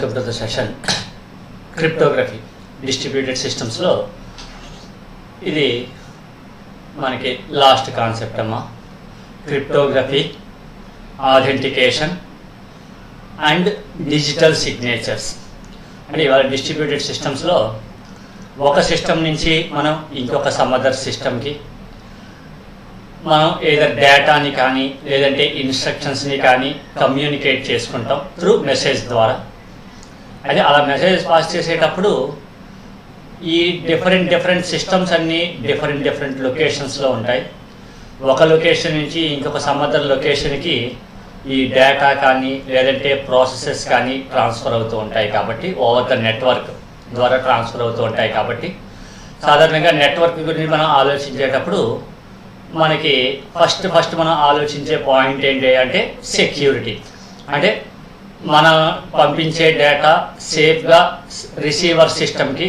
Welcome to the session cryptography distributed సిస్టమ్స్లో ఇది మనకి లాస్ట్ కాన్సెప్ట్ అమ్మా. Cryptography, authentication and digital signatures. అంటే ఇవాళ డిస్ట్రిబ్యూటెడ్ సిస్టమ్స్లో ఒక సిస్టమ్ నుంచి మనం ఇంకొక సమ్ అదర్ సిస్టమ్కి మనం ఏదైనా డేటాని కానీ లేదంటే ఇన్స్ట్రక్షన్స్ని కానీ కమ్యూనికేట్ చేసుకుంటాం త్రూ మెసేజ్ ద్వారా. అయితే అలా మెసేజ్ పాస్ చేసేటప్పుడు ఈ డిఫరెంట్ సిస్టమ్స్ అన్నీ డిఫరెంట్ లొకేషన్స్లో ఉంటాయి. ఒక లొకేషన్ నుంచి ఇంకొక సమ్ అదర్ లొకేషన్కి ఈ డేటా కానీ లేదంటే ప్రాసెసెస్ కానీ ట్రాన్స్ఫర్ అవుతూ ఉంటాయి. కాబట్టి ఓవర్ ద నెట్వర్క్ ద్వారా ట్రాన్స్ఫర్ అవుతూ ఉంటాయి. కాబట్టి సాధారణంగా నెట్వర్క్ గురించి మనం ఆలోచించేటప్పుడు మనకి ఫస్ట్ మనం ఆలోచించే పాయింట్ ఏంటి అంటే సెక్యూరిటీ. అంటే మనం పంపించే డేటా సేఫ్గా రిసీవర్ సిస్టమ్కి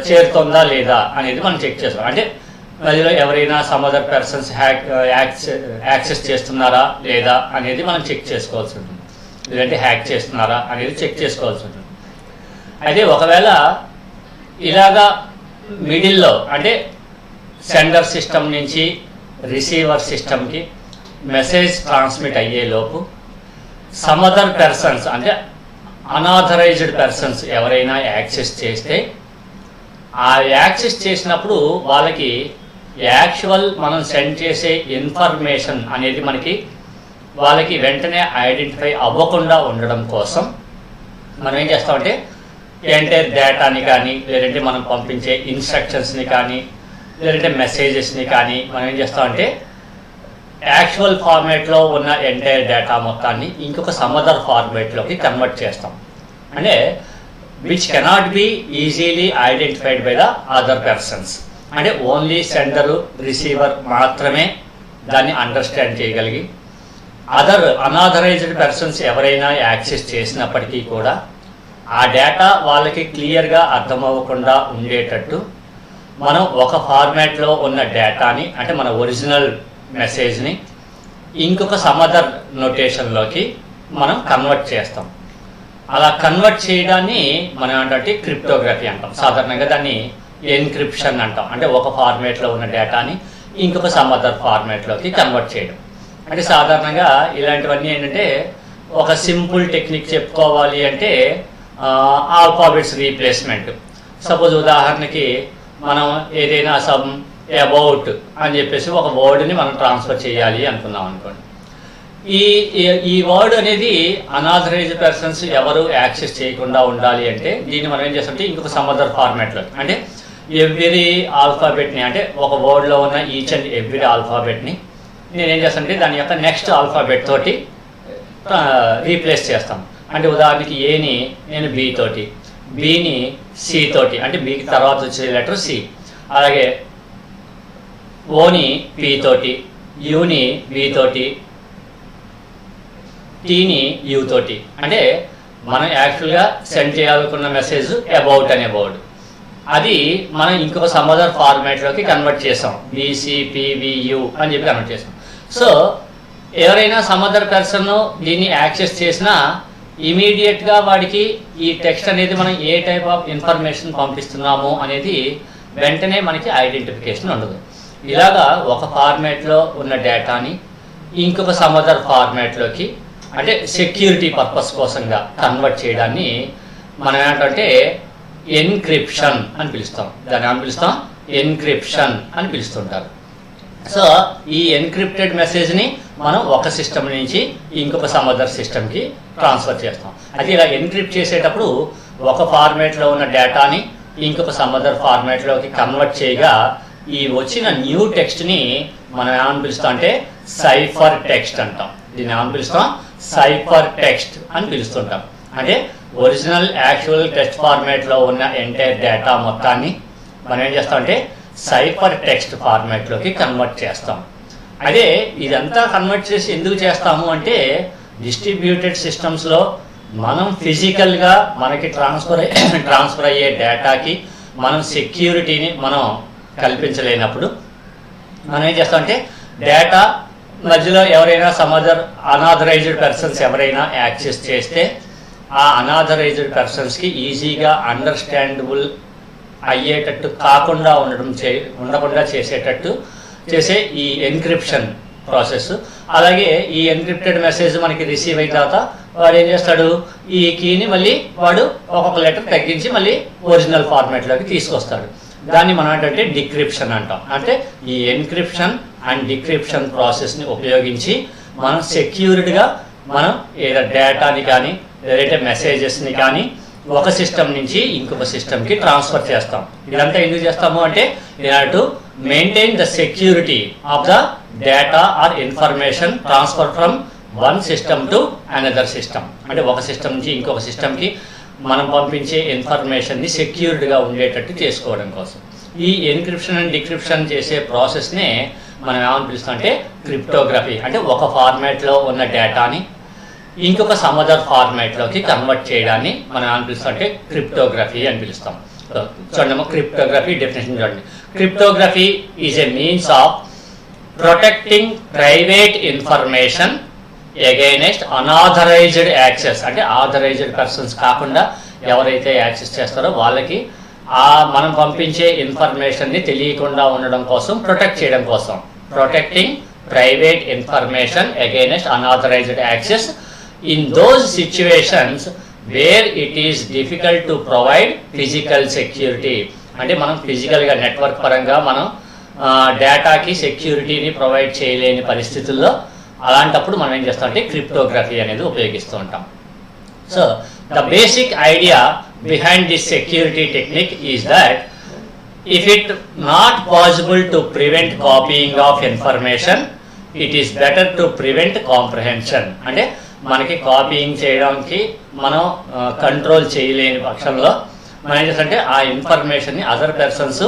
చేరుతుందా లేదా అనేది మనం చెక్ చేస్తాం. అంటే మధ్యలో ఎవరైనా సమ్ అదర్ పర్సన్స్ యాక్సెస్ చేస్తున్నారా లేదా అనేది మనం చెక్ చేసుకోవాల్సి ఉంటుంది. లేదంటే హ్యాక్ చేస్తున్నారా అనేది చెక్ చేసుకోవాల్సి ఉంటుంది. అయితే ఒకవేళ ఇలాగా మిడిల్లో అంటే సెండర్ సిస్టమ్ నుంచి రిసీవర్ సిస్టమ్కి మెసేజ్ ట్రాన్స్మిట్ అయ్యేలోపు సమ్ అదర్ పర్సన్స్ అంటే అనాథరైజ్డ్ పర్సన్స్ ఎవరైనా యాక్సెస్ చేస్తే ఆ యాక్సెస్ చేసినప్పుడు వాళ్ళకి యాక్చువల్ మనం సెండ్ చేసే ఇన్ఫర్మేషన్ అనేది వాళ్ళకి వెంటనే ఐడెంటిఫై అవ్వకుండా ఉండడం కోసం మనం ఏం చేస్తామంటే ఎంటైర్ డేటాని కానీ లేదంటే మనం పంపించే ఇన్స్ట్రక్షన్స్ని కానీ లేదంటే మెసేజెస్ని కానీ మనం ఏం చేస్తామంటే యాక్చువల్ ఫార్మేట్లో ఉన్న ఎంటైర్ డేటా మొత్తాన్ని ఇంకొక సమ్ అదర్ ఫార్మేట్లోకి కన్వర్ట్ చేస్తాం. అంటే which cannot be easily identified by the other persons. అంటే ఓన్లీ సెండరు రిసీవర్ మాత్రమే దాన్ని అండర్స్టాండ్ చేయగలిగి అదర్ అనాథరైజ్డ్ పర్సన్స్ ఎవరైనా యాక్సెస్ చేసినప్పటికీ కూడా ఆ డేటా వాళ్ళకి క్లియర్గా అర్థమవ్వకుండా ఉండేటట్టు మనం ఒక ఫార్మాట్లో ఉన్న డేటాని అంటే మన ఒరిజినల్ మెసేజ్ని ఇంకొక సమ్ అదర్ నోటేషన్లోకి మనం కన్వర్ట్ చేస్తాం. అలా కన్వర్ట్ చేయడాన్ని మనం ఏంటంటే క్రిప్టోగ్రఫీ అంటాం. సాధారణంగా దాన్ని ఎన్క్రిప్షన్ అంటాం. అంటే ఒక ఫార్మాట్లో ఉన్న డేటాని ఇంకొక సమ్ అదర్ ఫార్మాట్లోకి కన్వర్ట్ చేయడం. అంటే సాధారణంగా ఇలాంటివన్నీ ఏంటంటే ఒక సింపుల్ టెక్నిక్ చెప్పుకోవాలి అంటే ఆల్ఫాబెట్స్ రీప్లేస్మెంట్. సపోజ్ ఉదాహరణకి మనం ఏదైనా సమ్ అబౌట్ అని చెప్పేసి ఒక వర్డ్ని మనం ట్రాన్స్ఫర్ చేయాలి అనుకున్నాం అనుకోండి. ఈ వర్డ్ అనేది అనాథరైజ్డ్ పర్సన్స్ ఎవరు యాక్సెస్ చేయకుండా ఉండాలి అంటే దీన్ని మనం ఏం చేస్తామంటే ఇంకొక సమ్ అదర్ ఫార్మాట్లో అంటే ఎవ్రీ ఆల్ఫాబెట్ని అంటే ఒక వర్డ్లో ఉన్న ఈచ్ అండ్ ఎవ్రీ ఆల్ఫాబెట్ని నేనేం చేస్తానంటే దాని యొక్క నెక్స్ట్ ఆల్ఫాబెట్ తోటి రీప్లేస్ చేస్తాం. అంటే ఉదాహరణకి ఏని నేను బి తోటి, బిని సి తోటి అంటే బికి తర్వాత వచ్చే లెటర్ సి, అలాగే ఓని పి తోటి, యుని బి తోటి, టీని యూ తోటి. అంటే మనం యాక్చువల్గా సెండ్ చేయాలనుకున్న మెసేజ్ అబౌట్ అనే వర్డ్ అది మనం ఇంకొక సమ్ అదర్ ఫార్మాట్లోకి కన్వర్ట్ చేసాం. బిసిపివియు అని చెప్పి కన్వర్ట్ చేసాం. సో ఎవరైనా సమ్ అదర్ పర్సన్ దీన్ని యాక్సెస్ చేసినా ఇమీడియట్గా వాడికి ఈ టెక్స్ట్ అనేది మనం ఏ టైప్ ఆఫ్ ఇన్ఫర్మేషన్ పంపిస్తున్నాము అనేది వెంటనే మనకి ఐడెంటిఫికేషన్ ఉండదు. ఇలాగా ఒక ఫార్మాట్లో ఉన్న డేటాని ఇంకొక సమ్ అదర్ ఫార్మాట్లోకి అంటే సెక్యూరిటీ పర్పస్ కోసంగా కన్వర్ట్ చేయడాన్ని మనం ఏంటంటే ఎన్క్రిప్షన్ అని పిలుస్తాం. దాన్ని ఏమని పిలుస్తాం? ఎన్క్రిప్షన్ అని పిలుస్తుంటారు. సో ఈ ఎన్క్రిప్టెడ్ మెసేజ్ని మనం ఒక సిస్టమ్ నుంచి ఇంకొక సమ్ అదర్ సిస్టమ్కి ట్రాన్స్ఫర్ చేస్తాం. అయితే ఇలా ఎన్క్రిప్ట్ చేసేటప్పుడు ఒక ఫార్మాట్లో ఉన్న డేటాని ఇంకొక సమ్ అదర్ ఫార్మాట్లోకి కన్వర్ట్ చేయగా ఈ వచ్చిన న్యూ టెక్స్ట్ని మనం ఏమని పిలుస్తాం అంటే సైఫర్ టెక్స్ట్ అంటాం. దీన్ని ఏమని పిలుస్తాం? సైఫర్ టెక్స్ట్ అని పిలుస్తుంటాం. అంటే ఒరిజినల్ యాక్చువల్ టెక్స్ట్ ఫార్మాట్లో ఉన్న ఎంటైర్ డేటా మొత్తాన్ని మనం ఏం చేస్తామంటే సైఫర్ టెక్స్ట్ ఫార్మాట్లోకి కన్వర్ట్ చేస్తాం. అదే ఇదంతా కన్వర్ట్ చేసి ఎందుకు చేస్తాము అంటే డిస్ట్రిబ్యూటెడ్ సిస్టమ్స్లో మనం ఫిజికల్గా మనకి ట్రాన్స్ఫర్ అయ్యే డేటాకి మనం సెక్యూరిటీని మనం కల్పించలేనప్పుడు మనం ఏం చేస్తామంటే డేటా మధ్యలో ఎవరైనా సమ్ అదర్ అనాథరైజ్డ్ పర్సన్స్ ఎవరైనా యాక్సెస్ చేస్తే ఆ అనాథరైజ్డ్ పర్సన్స్కి ఈజీగా అండర్స్టాండబుల్ అయ్యేటట్టు కాకుండా ఉండకుండా చేసే ఈ ఎన్క్రిప్షన్ ప్రాసెస్. అలాగే ఈ ఎన్క్రిప్టెడ్ మెసేజ్ మనకి రిసీవ్ అయిన తర్వాత వాడు ఏం చేస్తాడు, ఈ కీని మళ్ళీ వాడు ఒక్కొక్క లెటర్ తగ్గించి మళ్ళీ ఒరిజినల్ ఫార్మాట్లోకి తీసుకొస్తాడు. దాన్ని మనం ఏంటంటే డిక్రిప్షన్ అంటాం. అంటే ఈ ఎన్క్రిప్షన్ అండ్ డిక్రిప్షన్ ప్రాసెస్ని ఉపయోగించి మనం సెక్యూర్డ్గా మనం ఏదో డేటాని కానీ లేదంటే మెసేజెస్ని కానీ ఒక సిస్టమ్ నుంచి ఇంకొక సిస్టమ్కి ట్రాన్స్ఫర్ చేస్తాం. ఇదంతా ఎందుకు చేస్తాము అంటే to maintain the security of the data or information transfer from one system to another system. అంటే ఒక సిస్టమ్ నుంచి ఇంకొక సిస్టమ్కి మనం పంపించే ఇన్ఫర్మేషన్ని సెక్యూర్డ్గా ఉండేటట్టు చేసుకోవడం కోసం ఈ ఎన్క్రిప్షన్ అండ్ డిక్రిప్షన్ చేసే ప్రాసెస్నే మనం ఏమని పిలుస్తాం అంటే క్రిప్టోగ్రఫీ. అంటే ఒక ఫార్మాట్లో ఉన్న డేటాని ఇంకొక సమదర్ ఫార్మాట్లోకి కన్వర్ట్ చేయడాన్ని మనం ఏమని పిలుస్తాం అంటే క్రిప్టోగ్రఫీ అని పిలుస్తాం. చూడండి, క్రిప్టోగ్రఫీ డెఫినేషన్ చూడండి. Cryptography is a means of protecting private information against unauthorised access. అంటే ఆథరైజ్డ్ పర్సన్స్ కాకుండా ఎవరైతే యాక్సెస్ చేస్తారో వాళ్ళకి మనం పంపించే ఇన్ఫర్మేషన్ని తెలియకుండా ఉండడం కోసం, ప్రొటెక్ట్ చేయడం కోసం. Protecting private information against unauthorised access in those situations where it is difficult to provide physical security. అంటే మనం ఫిజికల్గా నెట్వర్క్ పరంగా మనం డేటాకి సెక్యూరిటీని ప్రొవైడ్ చేయలేని పరిస్థితుల్లో అలాంటప్పుడు మనం ఏం చేస్తాం అంటే క్రిప్టోగ్రఫీ అనేది ఉపయోగిస్తూ ఉంటాం. So the basic idea behind this security technique is that if it not possible to prevent copying of information it is better to prevent comprehension. అంటే మనకి కాపీయింగ్ చేయడానికి మనం కంట్రోల్ చేయలేని పక్షంలో మనం ఏం చేస్తామంటే ఆ ఇన్ఫర్మేషన్ని అదర్ పర్సన్స్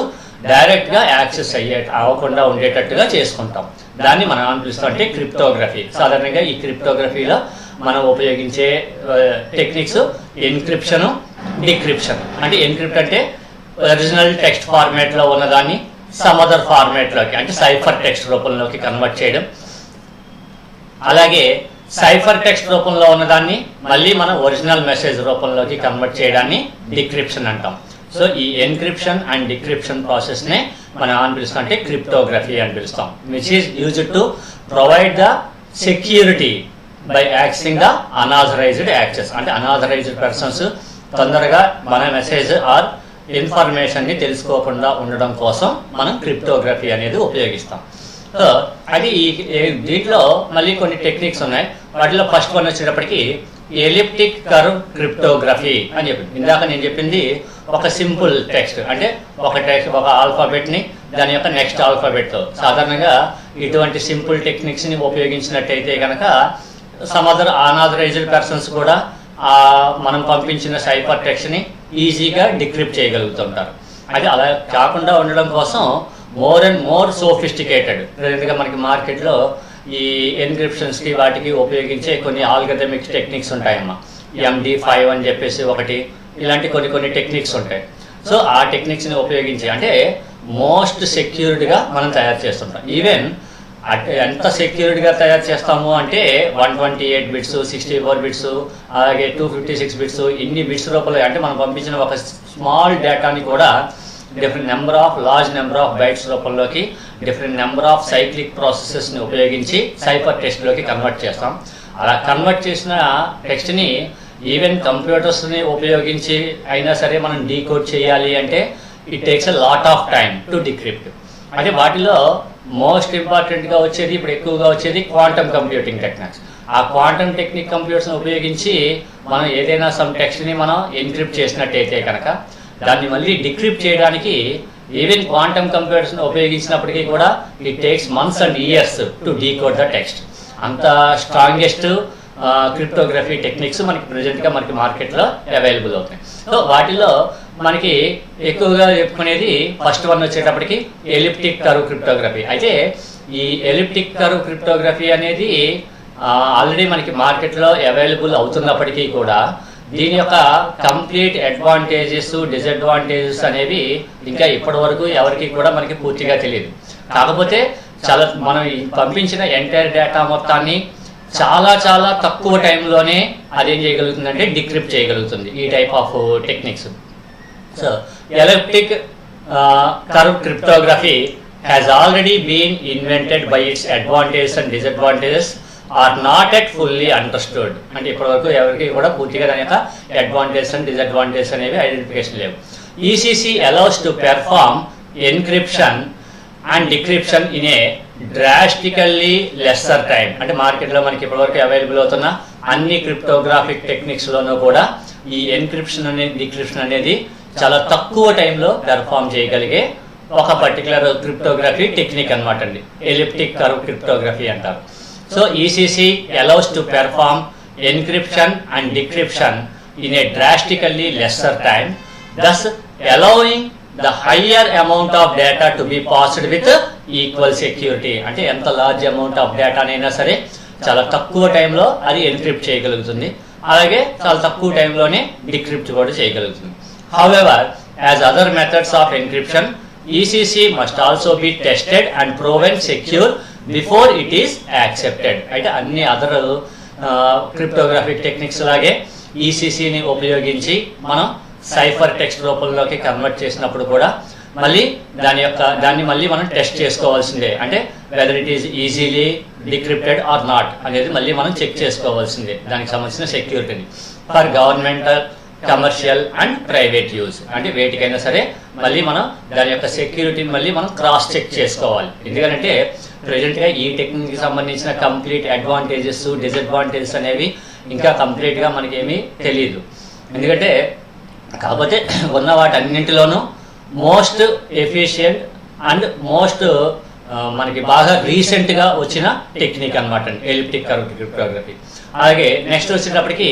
డైరెక్ట్గా యాక్సెస్ అవ్వకుండా ఉండేటట్టుగా చేసుకుంటాం. దాన్ని మనం ఏమని పిలుస్తాం అంటే క్రిప్టోగ్రఫీ. సాధారణంగా ఈ క్రిప్టోగ్రఫీలో మనం ఉపయోగించే టెక్నిక్స్ ఎన్క్రిప్షను, డిక్రిప్షన్. అంటే ఎన్క్రిప్ట్ అంటే ఒరిజినల్ టెక్స్ట్ ఫార్మాట్లో ఉన్నదాన్ని సమ్ అదర్ ఫార్మాట్లోకి అంటే సైఫర్ టెక్స్ట్ రూపంలోకి కన్వర్ట్ చేయడం. అలాగే సైఫర్ టెక్స్ట్ రూపంలో ఉన్నదాన్ని మళ్ళీ మనం ఒరిజినల్ మెసేజ్ రూపంలోకి కన్వర్ట్ చేయడాన్ని డిక్రిప్షన్ అంటాం. సో ఈ ఎన్క్రిప్షన్ అండ్ డిక్రిప్షన్ ప్రాసెస్నే మనం ఏమని పిలుస్తాం అంటే క్రిప్టోగ్రఫీ అని పిలుస్తాం. Which is used to provide the security by accessing the unauthorised access. అంటే అనాథరైజ్డ్ పర్సన్స్ తొందరగా మన మెసేజ్ ఆర్ ఇన్ఫర్మేషన్ని తెలుసుకోకుండా ఉండడం కోసం మనం క్రిప్టోగ్రఫీ అనేది ఉపయోగిస్తాం. సో అది దీంట్లో మళ్ళీ కొన్ని టెక్నిక్స్ ఉన్నాయి. వాటిలో ఫస్ట్ వన్ వచ్చేటప్పటికి ఎలిప్టిక్ కర్వ్ క్రిప్టోగ్రఫీ అని చెప్పింది. ఇందాక నేను చెప్పింది ఒక సింపుల్ టెక్స్ట్, అంటే ఒక ఆల్ఫాబెట్ని దాని యొక్క నెక్స్ట్ ఆల్ఫాబెట్తో. సాధారణంగా ఇటువంటి సింపుల్ టెక్నిక్స్ని ఉపయోగించినట్టయితే కనుక సమ్ అదర్ అనాథరైజ్డ్ పర్సన్స్ కూడా మనం పంపించిన సైఫర్ టెక్స్ట్ని ఈజీగా డిక్రిప్ట్ చేయగలుగుతుంటారు. అది అలా కాకుండా ఉండడం కోసం మోర్ అండ్ మోర్ సోఫిస్టికేటెడ్ ప్రజెంట్గా మనకి మార్కెట్లో ఈ ఎన్క్రిప్షన్స్కి వాటికి ఉపయోగించే కొన్ని ఆల్గరిథమిక్ టెక్నిక్స్ ఉంటాయమ్మా. MD5 అని చెప్పేసి ఒకటి, ఇలాంటి కొన్ని టెక్నిక్స్ ఉంటాయి. సో ఆ టెక్నిక్స్ని ఉపయోగించి అంటే మోస్ట్ సెక్యూర్డ్గా మనం తయారు చేస్తుంటాం. ఈవెన్ ఎంత సెక్యూర్డ్గా తయారు చేస్తాము అంటే 128 బిట్స్, 64 బిట్స్, అలాగే 256 బిట్స్, ఇన్ని బిట్స్ రూపంలో అంటే మనం పంపించిన ఒక స్మాల్ డేటాని కూడా different large number of bytes రూపంలోకి డిఫరెంట్ నెంబర్ ఆఫ్ సైక్లిక్ ప్రాసెసెస్ని ఉపయోగించి సైఫర్ టెక్స్ట్లోకి కన్వర్ట్ చేస్తాం. అలా కన్వర్ట్ చేసిన టెక్స్ట్ని ఈవెన్ కంప్యూటర్స్ని ఉపయోగించి అయినా సరే మనం డీకోడ్ చేయాలి అంటే it takes a lot of time to decrypt. అంటే వాటిలో మోస్ట్ ఇంపార్టెంట్గా వచ్చేది, ఇప్పుడు ఎక్కువగా వచ్చేది క్వాంటమ్ కంప్యూటింగ్ టెక్నిక్స్. ఆ క్వాంటమ్ టెక్నిక్ కంప్యూటర్స్ని ఉపయోగించి మనం ఏదైనా సమ్ టెక్స్ట్ని మనం ఎన్క్రిప్ట్ చేసినట్టయితే కనుక దాన్ని మళ్ళీ డిక్రిప్ట్ చేయడానికి ఈవెన్ క్వాంటమ్ కంప్యూటర్స్ని ఉపయోగించినప్పటికీ కూడా it takes months and years to decode the text. అంత స్ట్రాంగెస్ట్ క్రిప్టోగ్రఫీ టెక్నిక్స్ మనకి ప్రజెంట్గా మనకి మార్కెట్లో అవైలబుల్ అవుతాయి. సో వాటిలో మనకి ఎక్కువగా చెప్పుకునేది ఫస్ట్ వన్ వచ్చేటప్పటికి ఎలిప్టిక్ కర్వ్ క్రిప్టోగ్రఫీ. అయితే ఈ ఎలిప్టిక్ కర్వ్ క్రిప్టోగ్రఫీ అనేది ఆల్రెడీ మనకి మార్కెట్లో అవైలబుల్ అవుతున్నప్పటికీ కూడా దీని యొక్క కంప్లీట్ అడ్వాంటేజెస్, డిసడ్వాంటేజెస్ అనేవి ఇంకా ఇప్పటి వరకు ఎవరికి కూడా మనకి పూర్తిగా తెలియదు. కాకపోతే మనం పంపించిన ఎంటైర్ డేటా మొత్తాన్ని చాలా చాలా తక్కువ టైంలోనే అదేం చేయగలుగుతుందంటే డిక్రిప్ట్ చేయగలుగుతుంది ఈ type of techniques. So elliptic curve cryptography has already been invented by its advantages and disadvantages are not yet fully understood. అంటే ఇప్పటివరకు ఎవరికి కూడా పూర్తిగా దాని యొక్క అడ్వాంటేజెస్ అండ్ డిసడ్వాంటేజెస్ అనేవి ఐడెంటిఫికేషన్ లేవు. ECC allows to perform encryption and decryption in a drastically lesser time. అంటే మార్కెట్లో మనకి ఇప్పటివరకు అవైలబుల్ అవుతున్న అన్ని క్రిప్టోగ్రాఫిక్ టెక్నిక్స్లోనూ కూడా ఈ ఎన్క్రిప్షన్ అనేది డిక్రిప్షన్ అనేది చాలా తక్కువ టైంలో పెర్ఫామ్ చేయగలిగే ఒక పర్టికులర్ క్రిప్టోగ్రఫీ టెక్నిక్ అనమాట అండి, ఎలిప్టిక్ కర్వ్ క్రిప్టోగ్రఫీ అంటారు. So ECC allows to perform encryption and decryption in a drastically lesser time, thus allowing the higher amount of data to be passed with equal security. అంటే ఎంత large amount of డేటానైనా సరే చాలా తక్కువ టైంలో అది encrypt చేయగలుగుతుంది, అలాగే చాలా తక్కువ టైంలోనే డిక్రిప్ట్ కూడా చేయగలుగుతుంది. However, as other methods of encryption, ECC must also be tested and proven secure before it is accepted. అయితే అన్ని అదర్ క్రిప్టోగ్రాఫిక్ టెక్నిక్స్ లాగే ఈసీసీని ఉపయోగించి మనం సైఫర్ టెక్స్ట్ రూపంలోకి కన్వర్ట్ చేసినప్పుడు కూడా మళ్ళీ దాన్ని మళ్ళీ మనం టెస్ట్ చేసుకోవాల్సిందే. అంటే whether it is easily decrypted or not అనేది మళ్ళీ మనం చెక్ చేసుకోవాల్సిందే దానికి సంబంధించిన సెక్యూరిటీని. For governmental, commercial and private use, అంటే వేటికైనా సరే మళ్ళీ మనం దాని యొక్క సెక్యూరిటీని మళ్ళీ మనం క్రాస్ చెక్ చేసుకోవాలి. ఎందుకంటే ప్రెజెంట్గా ఈ టెక్నిక్కి సంబంధించిన కంప్లీట్ అడ్వాంటేజెస్ డిసడ్వాంటేజెస్ అనేవి ఇంకా కంప్లీట్గా మనకేమీ తెలియదు. ఎందుకంటే కాకపోతే ఉన్న వాటన్నింటిలోనూ మోస్ట్ ఎఫిషియంట్ అండ్ మోస్ట్ మనకి బాగా రీసెంట్గా వచ్చిన టెక్నిక్ అనమాట ఎలిప్టిక్ కర్వ్ క్రిప్టోగ్రఫీ. అలాగే నెక్స్ట్ వచ్చేటప్పటికి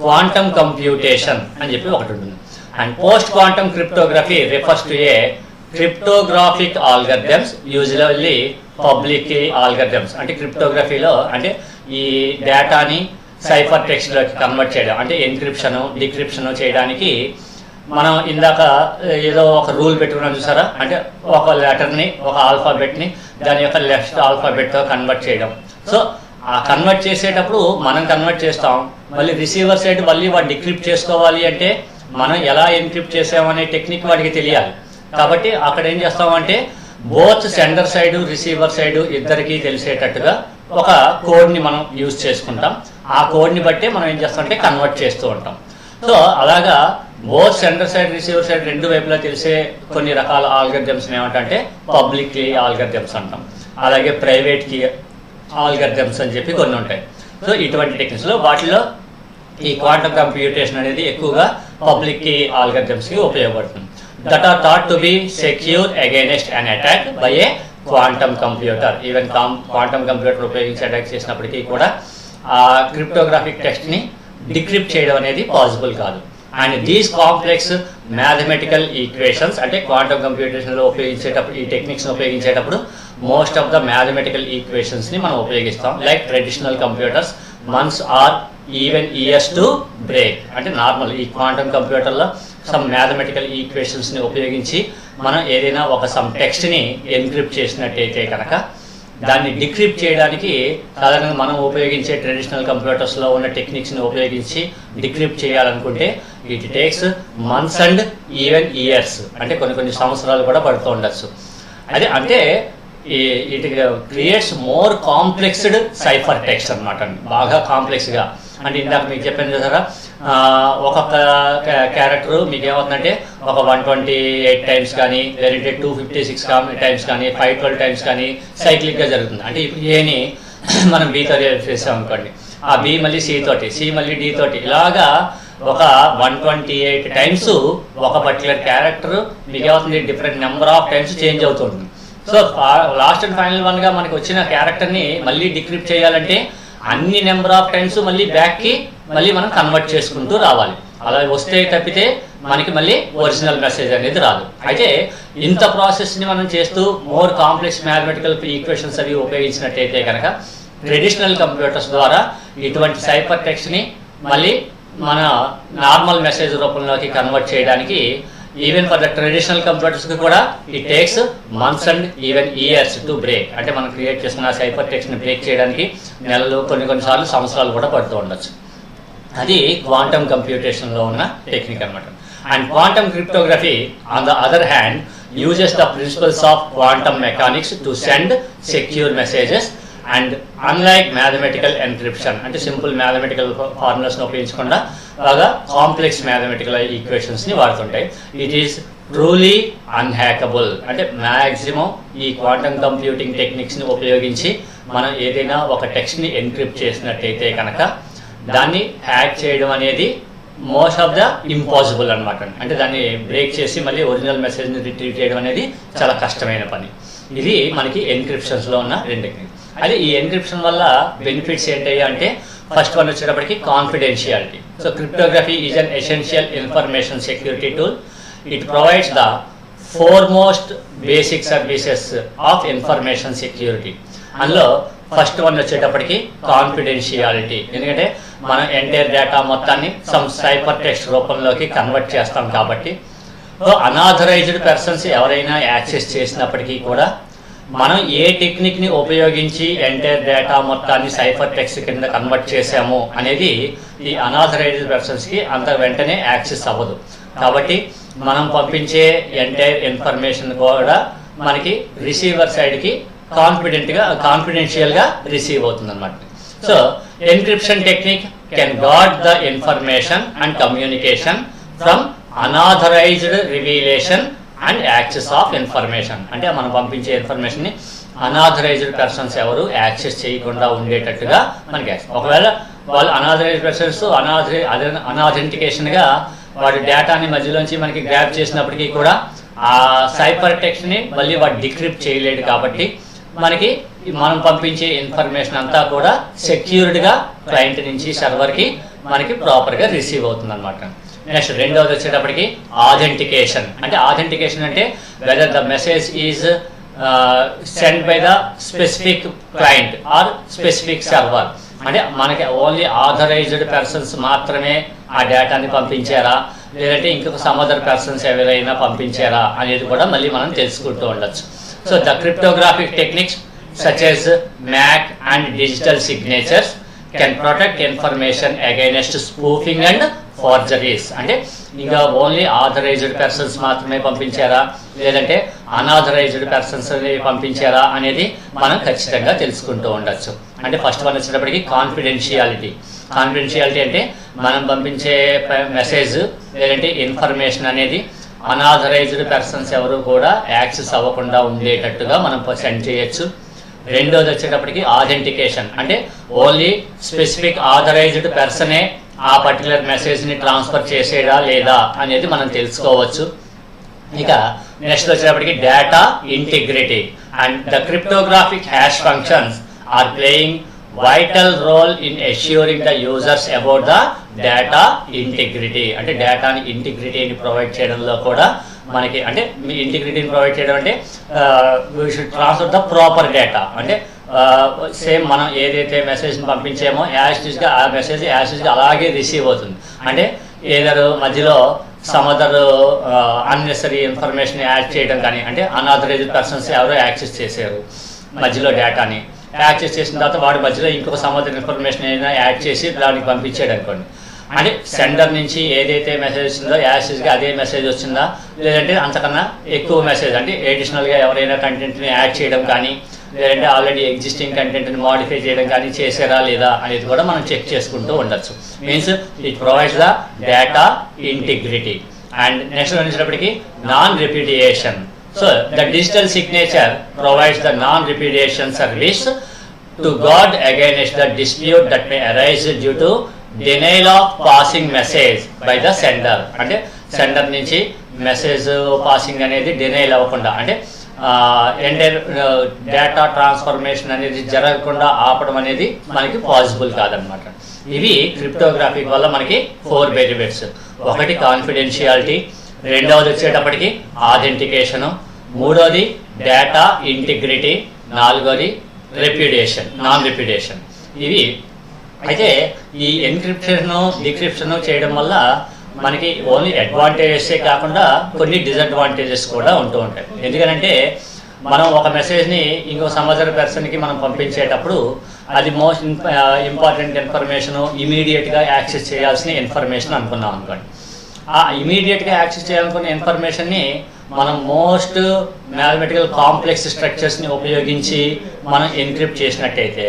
క్వాంటమ్ కంప్యూటేషన్ అని చెప్పి ఒకటి ఉంటుంది. And post quantum cryptography refers to A cryptographic algorithms, usually public algorithms. అంటే క్రిప్టోగ్రఫీలో అంటే ఈ డేటాని సైఫర్ టెక్స్ట్లోకి కన్వర్ట్ చేయడం, అంటే ఎన్క్రిప్షన్ డిక్రిప్షన్ చేయడానికి మనం ఇందాక ఏదో ఒక రూల్ పెట్టుకున్నాం చూసారా, అంటే ఒక లెటర్ని ఒక ఆల్ఫాబెట్ని దాని యొక్క లెఫ్ట్ ఆల్ఫాబెట్తో కన్వర్ట్ చేయడం. సో ఆ కన్వర్ట్ చేసేటప్పుడు మనం కన్వర్ట్ చేస్తాం, మళ్ళీ రిసీవర్ సైడ్ మళ్ళీ వాడు డిక్రిప్ట్ చేసుకోవాలి అంటే మనం ఎలా ఎన్క్రిప్ట్ చేసామనే టెక్నిక్ వాడికి తెలియాలి. కాబట్టి అక్కడ ఏం చేస్తామంటే both sender side receiver side ఇద్దరికీ తెలిసేటట్టుగా ఒక కోడ్ని మనం యూజ్ చేసుకుంటాం. ఆ కోడ్ని బట్టే మనం ఏం చేస్తామంటే కన్వర్ట్ చేస్తూ ఉంటాం. సో అలాగా both sender side receiver side రెండు వైపులా తెలిసే కొన్ని రకాల ఆల్గరిథమ్స్ ఏమంటే పబ్లిక్ కీ ఆల్గరిథమ్స్ అంటాం, అలాగే ప్రైవేట్ కీ ఆల్గరిథమ్స్ అని చెప్పి కొన్ని ఉంటాయి. సో ఇటువంటి టెక్నిక్స్లో వాటిలో ఈ క్వాంటమ్ కంప్యూటేషన్ అనేది ఎక్కువగా పబ్లిక్ కీ ఆల్గరిథమ్స్కి ఉపయోగపడుతుంది. That are thought to be secure against an attack by a quantum computer. Even quantum computer ఉపయోగించి అటాక్ చేసినప్పటికీ కూడా ఆ క్రిప్టోగ్రాఫిక్ టెక్స్ట్ని డిక్రిప్ట్ చేయడం అనేది పాసిబుల్ కాదు. And these complex mathematical equations, అంటే క్వాంటమ్ కంప్యూటేషన్లో ఉపయోగించేటప్పుడు ఈ టెక్నిక్స్ని ఉపయోగించేటప్పుడు మోస్ట్ ఆఫ్ ద మ్యాథమెటికల్ ఈక్వేషన్స్ని మనం ఉపయోగిస్తాం. Like traditional computers months or even years to break. అంటే నార్మల్ ఈ క్వాంటమ్ కంప్యూటర్లో సమ్ మ్యాథమెటికల్ ఈక్వేషన్స్ని ఉపయోగించి మనం ఏదైనా ఒక సమ్ టెక్స్ట్ని ఎన్క్రిప్ట్ చేసినట్టయితే కనుక దాన్ని డిక్రిప్ట్ చేయడానికి సాధారణంగా మనం ఉపయోగించే ట్రెడిషనల్ కంప్యూటర్స్లో ఉన్న టెక్నిక్స్ని ఉపయోగించి డిక్రిప్ట్ చేయాలనుకుంటే it takes months and even years, అంటే కొన్ని సంవత్సరాలు కూడా పడుతూ ఉండొచ్చు. అదే అంటే it creates more కాంప్లెక్స్డ్ cipher text అనమాట, బాగా కాంప్లెక్స్గా. అంటే ఇందాక మీకు చెప్పాను కదా, ఒక్కొక్క క్యారెక్టర్ మీకు ఏమవుతుందంటే ఒక 128 టైమ్స్ కానీ లేదంటే 256 టైమ్స్ కానీ 512 టైమ్స్ కానీ సైక్లిక్గా జరుగుతుంది. అంటే ఇప్పుడు ఏని మనం బీతో చేసాం అనుకోండి, ఆ బి మళ్ళీ సి తోటి, సి మళ్ళీ డి తోటి, ఇలాగా ఒక 128 టైమ్స్ ఒక పర్టికులర్ క్యారెక్టర్ మీకు ఏమవుతుంది different number of times change అవుతుంది. సో లాస్ట్ అండ్ ఫైనల్ వన్గా మనకి వచ్చిన క్యారెక్టర్ని మళ్ళీ డిక్రిప్ట్ చేయాలంటే అన్ని నెంబర్ ఆఫ్ టైమ్స్ మళ్ళీ బ్యాక్కి మళ్ళీ మనం కన్వర్ట్ చేసుకుంటూ రావాలి. అలా వస్తే తప్పితే మనకి మళ్ళీ ఒరిజినల్ మెసేజ్ అనేది రాదు. అయితే ఇంత ప్రాసెస్ని మనం చేస్తూ మోర్ కాంప్లెక్స్ మ్యాథమెటికల్ ఈక్వేషన్స్ అవి ఉపయోగించినట్టయితే కనుక ట్రెడిషనల్ కంప్యూటర్స్ ద్వారా ఇటువంటి సైఫర్ టెక్స్ట్ని మళ్ళీ మన నార్మల్ మెసేజ్ రూపంలోకి కన్వర్ట్ చేయడానికి ఈవెన్ ఫర్ ద ట్రెడిషనల్ కంప్యూటర్స్కి కూడా it takes months and even years to break. అంటే మనం క్రియేట్ చేస్తున్న సైఫర్ టెక్స్ట్ని బ్రేక్ చేయడానికి నెలలు కొన్నిసార్లు సంవత్సరాలు కూడా పడుతూ ఉండొచ్చు. అది క్వాంటమ్ కంప్యూటేషన్లో ఉన్న టెక్నిక్ అనమాట. And quantum cryptography on the other hand uses the principles of quantum mechanics to send secure messages, and unlike mathematical encryption అంటే సింపుల్ మ్యాథమెటికల్ ఫార్ములాస్ని ఉపయోగించకుండా బాగా కాంప్లెక్స్ మ్యాథమెటికల్ ఈక్వేషన్స్ని వాడుతుంటాయి. It is truly unhackable. అంటే maximum ఈ quantum computing టెక్నిక్స్ని ఉపయోగించి మనం ఏదైనా ఒక టెక్స్ట్ని ఎన్క్రిప్ట్ చేసినట్టయితే కనుక దాన్ని హ్యాక్ చేయడం అనేది మోస్ట్ ఆఫ్ ద ఇంపాసిబుల్ అనమాట. అంటే దాన్ని బ్రేక్ చేసి మళ్ళీ ఒరిజినల్ మెసేజ్ని రిట్రీవ్ చేయడం అనేది చాలా కష్టమైన పని. ఇది మనకి ఎన్క్రిప్షన్స్లో ఉన్న రెండు టెక్నిక్. అదే ఈ ఎన్క్రిప్షన్ వల్ల బెనిఫిట్స్ ఏంటయ్యా అంటే ఫస్ట్ వన్ వచ్చేటప్పటికి confidentiality. So cryptography is an essential information security tool. It provides the foremost basic services of information security. అందులో ఫస్ట్ వన్ వచ్చేటప్పటికి కాన్ఫిడెన్షియాలిటీ. ఎందుకంటే మనం ఎంటైర్ డేటా మొత్తాన్ని సమ్ సైఫర్ టెక్స్ట్ రూపంలోకి కన్వర్ట్ చేస్తాం కాబట్టి అనాథరైజ్డ్ పర్సన్స్ ఎవరైనా యాక్సెస్ చేసినప్పటికీ కూడా మనం ఏ టెక్నిక్ని ఉపయోగించి ఎంటైర్ డేటా మొత్తాన్ని సైఫర్ టెక్స్ట్ కింద కన్వర్ట్ చేసాము అనేది ఈ అనాథరైజ్డ్ పర్సన్స్కి అంత వెంటనే యాక్సెస్ అవ్వదు. కాబట్టి మనం పంపించే ఎంటైర్ ఇన్ఫర్మేషన్ కూడా మనకి రిసీవర్ సైడ్కి కాన్ఫిడెన్షియల్గా రిసీవ్ అవుతుంది అనమాట. So encryption technique can guard the information and communication from unauthorized revelation and access of information. అంటే మనం పంపించే ఇన్ఫర్మేషన్ని అనాథరైజ్డ్ పర్సన్స్ ఎవరు యాక్సెస్ చేయకుండా ఉండేటట్టుగా మనకి ఒకవేళ వాళ్ళు అనాథరైజ్డ్ పర్సన్స్ అనాథెంటికేషన్గా వాడి డేటాని మధ్యలోంచి మనకి గ్రాప్ చేసినప్పటికీ కూడా ఆ సైఫర్ టెక్స్ట్ని మళ్ళీ వాడు డిక్రిప్ట్ చేయలేడు. కాబట్టి మనకి మనం పంపించే ఇన్ఫర్మేషన్ అంతా కూడా సెక్యూర్డ్గా క్లయింట్ నుంచి సర్వర్కి మనకి ప్రాపర్గా రిసీవ్ అవుతుంది అనమాట. నెక్స్ట్ రెండవది వచ్చేటప్పటికి ఆథెంటికేషన్. అంటే ఆథెంటికేషన్ అంటే whether the message is send by the specific client or specific server. అంటే మనకి ఓన్లీ ఆథరైజ్డ్ పర్సన్స్ మాత్రమే ఆ డేటాని పంపించారా, లేదంటే ఇంకొక సమ్ అదర్ పర్సన్స్ ఎవరైనా పంపించారా అనేది కూడా మళ్ళీ మనం తెలుసుకుంటూ ఉండొచ్చు. So the cryptographic techniques such as MAC and digital signatures can protect information against spoofing and forgeries. అంటే ఇంకా ఓన్లీ ఆథరైజ్డ్ పర్సన్స్ మాత్రమే పంపించారా, లేదంటే అనాథరైజ్డ్ పర్సన్స్ పంపించారా అనేది మనం ఖచ్చితంగా తెలుసుకుంటూ ఉండొచ్చు. అంటే ఫస్ట్ వన్ వచ్చేటప్పటికి కాన్ఫిడెన్షియాలిటీ. కాన్ఫిడెన్షియాలిటీ అంటే మనం పంపించే మెసేజ్ లేదంటే ఇన్ఫర్మేషన్ అనేది అనాథరైజ్డ్ పర్సన్స్ ఎవరు కూడా యాక్సెస్ అవ్వకుండా ఉండేటట్టుగా మనం సెండ్ చేయొచ్చు. రెండోది వచ్చేటప్పటికి ఆథెంటికేషన్. అంటే ఓన్లీ స్పెసిఫిక్ ఆథరైజ్డ్ పర్సనే ఆ పర్టికులర్ మెసేజ్ని ట్రాన్స్ఫర్ చేసేదా లేదా అనేది మనం తెలుసుకోవచ్చు. ఇక నెక్స్ట్ వచ్చేటప్పటికి data integrity. And the cryptographic hash functions are playing vital role in ensuring the users about the data integrity. అంటే డేటాని ఇంటిగ్రిటీని ప్రొవైడ్ చేయడంలో కూడా మనకి అంటే మీ ఇంటిగ్రిటీని ప్రొవైడ్ చేయడం అంటే we should transfer the proper data. అంటే సేమ్ మనం ఏదైతే మెసేజ్ని పంపించామో యాస్టిస్గా ఆ మెసేజ్ యాస్టిస్గా అలాగే రిసీవ్ అవుతుంది. అంటే ఏదరు మధ్యలో some other unnecessary information add చేయడం కానీ, అంటే అనాథరైజ్డ్ పర్సన్స్ ఎవరో యాక్సెస్ చేశారు మధ్యలో డేటాని, యాక్సెస్ చేసిన తర్వాత వాడి మధ్యలో ఇంకొక సమ్ అదర్ ఇన్ఫర్మేషన్ ఏదైనా యాడ్ చేసి దానికి పంపించాడు అనుకోండి. అంటే సెండర్ నుంచి ఏదైతే మెసేజ్ వచ్చిందో యాస్టిస్గా అదే మెసేజ్ వచ్చిందా, లేదంటే అంతకన్నా ఎక్కువ మెసేజ్ అంటే ఎడిషనల్గా ఎవరైనా కంటెంట్ని యాడ్ చేయడం కానీ, లేదంటే ఆల్రెడీ ఎగ్జిస్టింగ్ కంటెంట్ని మాడిఫై చేయడం కానీ చేశారా లేదా అనేది కూడా మనం చెక్ చేసుకుంటూ ఉండొచ్చు. Means it provides the data integrity. And next వచ్చేటప్పటికి non రిపిడియేషన్. So the digital signature provides the non-repudiation service to guard against the dispute that may arise due to denial of passing message by the sender. అంటే sender నుంచి message passing అనేది denial అవ్వకుండా, అంటే entire data transformation అనేది జరగకుండా ఆపడం అనేది మనకి పాసిబుల్ కాదనమాట. ఇవి క్రిప్టోగ్రాఫిక్ వల్ల మనకి 4 బెనిఫిట్స్. ఒకటి కాన్ఫిడెన్షియాలిటీ, రెండవది వచ్చేటప్పటికి ఆథెంటికేషను, మూడోది డేటా ఇంటిగ్రిటీ, నాలుగోది నాన్ రిప్యుడేషన్. ఇవి అయితే ఈ ఎన్క్రిప్షను డిక్రిప్షను చేయడం వల్ల మనకి ఓన్లీ అడ్వాంటేజెసే కాకుండా కొన్ని డిసడ్వాంటేజెస్ కూడా ఉంటూ ఉంటాయి. ఎందుకంటే మనం ఒక మెసేజ్ని ఇంకో సమాచార పర్సన్కి మనం పంపించేటప్పుడు అది మోస్ట్ ఇంపార్టెంట్ ఇన్ఫర్మేషన్, ఇమీడియట్గా యాక్సెస్ చేయాల్సిన ఇన్ఫర్మేషన్ అనుకున్నాం అనుకోండి. ఆ ఇమీడియట్గా యాక్సెస్ చేయాలనుకున్న ఇన్ఫర్మేషన్ని మనం మోస్ట్ మ్యాథమెటికల్ కాంప్లెక్స్ స్ట్రక్చర్స్ని ఉపయోగించి మనం ఎన్క్రిప్ట్ చేసినట్టయితే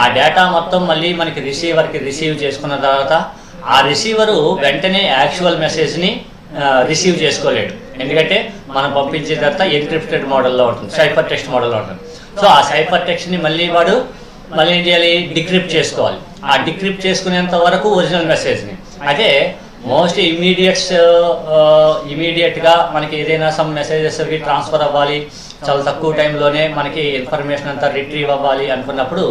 ఆ డేటా మొత్తం మళ్ళీ మనకి రిసీవర్కి రిసీవ్ చేసుకున్న తర్వాత ఆ రిసీవరు వెంటనే యాక్చువల్ మెసేజ్ని రిసీవ్ చేసుకోలేడు. ఎందుకంటే మనం పంపించే తర్వాత ఎన్క్రిప్టెడ్ మోడల్లో ఉంటుంది, సైఫర్ టెక్స్ట్ మోడల్లో ఉంటుంది. సో ఆ సైఫర్ టెక్స్ట్ని మళ్ళీ ఏం చేయాలి, డిక్రిప్ట్ చేసుకోవాలి. ఆ డిక్రిప్ట్ చేసుకునేంత వరకు ఒరిజినల్ మెసేజ్ని అయితే మోస్ట్ ఇమీడియట్గా మనకి ఏదైనా సమ్ మెసేజెస్ ట్రాన్స్ఫర్ అవ్వాలి, చాలా తక్కువ టైంలోనే మనకి ఇన్ఫర్మేషన్ అంతా రిట్రీవ్ అవ్వాలి అనుకున్నప్పుడు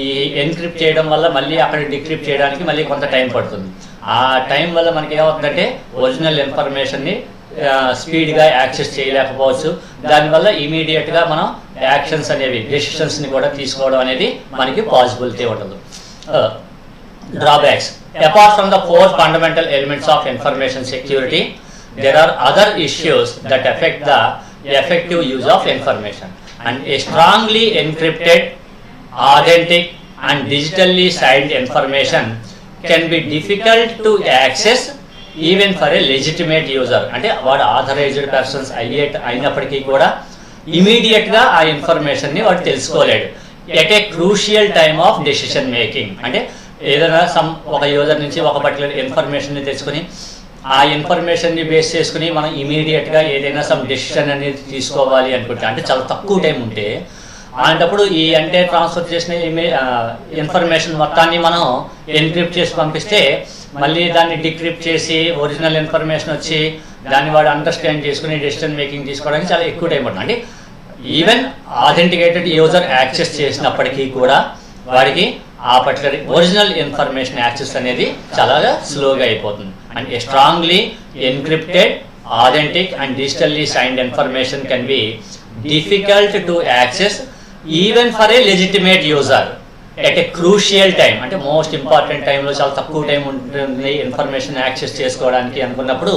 ఈ ఎన్క్రిప్ట్ చేయడం వల్ల మళ్ళీ అక్కడ డిక్రిప్ట్ చేయడానికి మళ్ళీ కొంత టైం పడుతుంది. ఆ టైం వల్ల మనకి ఏమవుతుందంటే ఒరిజినల్ ఇన్ఫర్మేషన్ని స్పీడ్గా యాక్సెస్ చేయలేకపోవచ్చు. దానివల్ల ఇమీడియట్గా మనం యాక్షన్స్ అనేవి, డెసిషన్స్ని కూడా తీసుకోవడం అనేది మనకి పాసిబిలిటీ ఉండదు. Drawbacks. Apart from the 4 fundamental elements of information security, there are other issues that affect the effective use of information. And a strongly encrypted, authentic and digitally signed information can be difficult to access even for a legitimate user. అంటే వాడు authorised persons అయినప్పటికీ కూడా ఇమీడియట్గా ఆ ఇన్ఫర్మేషన్ని వాడు తెలుసుకోలేడు. At a crucial time of decision making, అంటే ఏదైనా ఒక యూజర్ నుంచి ఒక పర్టికులర్ ఇన్ఫర్మేషన్ని తెచ్చుకొని ఆ ఇన్ఫర్మేషన్ని బేస్ చేసుకుని మనం ఇమీడియట్గా ఏదైనా సమ్ డెసిషన్ అనేది తీసుకోవాలి అనుకుంటే, అంటే చాలా తక్కువ టైం ఉంటే అలాంటప్పుడు ఈ అంటే ట్రాన్స్ఫర్ చేసిన ఇన్ఫర్మేషన్ మొత్తాన్ని మనం ఎన్క్రిప్ట్ చేసి పంపిస్తే మళ్ళీ దాన్ని డిక్రిప్ట్ చేసి ఒరిజినల్ ఇన్ఫర్మేషన్ వచ్చి దాన్ని వాడు అండర్స్టాండ్ చేసుకుని డెసిషన్ మేకింగ్ తీసుకోవడానికి చాలా ఎక్కువ టైం పడుతుంది. అంటే ఈవెన్ ఆథెంటికేటెడ్ యూజర్ యాక్సెస్ చేసినప్పటికీ కూడా వాడికి ఆ పర్టికులర్ ఒరిజినల్ ఇన్ఫర్మేషన్ యాక్సెస్ అనేది చాలా స్లోగా అయిపోతుంది. And A strongly encrypted, authentic and digitally signed information can be difficult to access even for a legitimate user at a crucial time. అంటే most important టైంలో చాలా తక్కువ టైం ఉంటుంది ఇన్ఫర్మేషన్ యాక్సెస్ చేసుకోవడానికి అనుకున్నప్పుడు